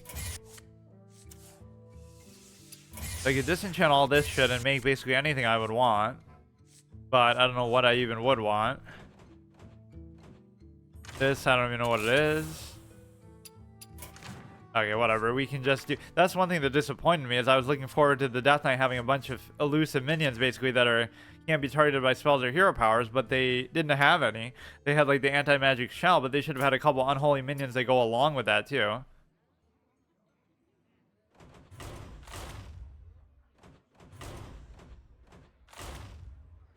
I could disenchant all this shit and make basically anything I would want, but I don't know what I even would want. This, I don't even know what it is. Okay, whatever. We can just do... That's one thing that disappointed me, is I was looking forward to the Death Knight having a bunch of elusive minions, basically, that can't be targeted by spells or hero powers, but they didn't have any. They had, like, the anti-magic shell, but they should have had a couple unholy minions that go along with that, too.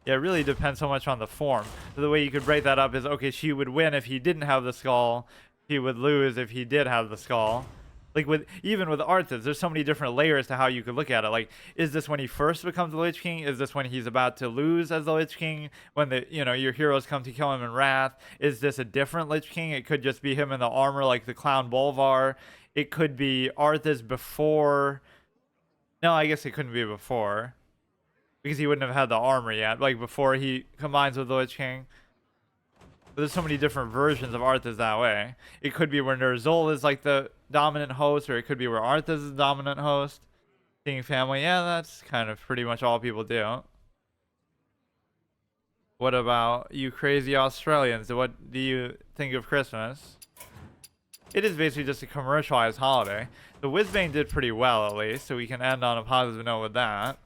Yeah, it really depends so much on the form. So the way you could break that up is, okay, she would win if he didn't have the skull. He would lose if he did have the skull. Like, even with Arthas, there's so many different layers to how you could look at it. Like, is this when he first becomes the Lich King? Is this when he's about to lose as the Lich King? When your heroes come to kill him in Wrath? Is this a different Lich King? It could just be him in the armor, like the Clown Bolvar. It could be Arthas before. No, I guess it couldn't be before, because he wouldn't have had the armor yet, like before he combines with the Lich King. But there's so many different versions of Arthas that way. It could be where Ner'zhul is like the dominant host, or it could be where Arthas is the dominant host. King family, yeah, that's kind of pretty much all people do. What about you crazy Australians? What do you think of Christmas? It is basically just a commercialized holiday. The Whizbang did pretty well, at least, so we can end on a positive note with that.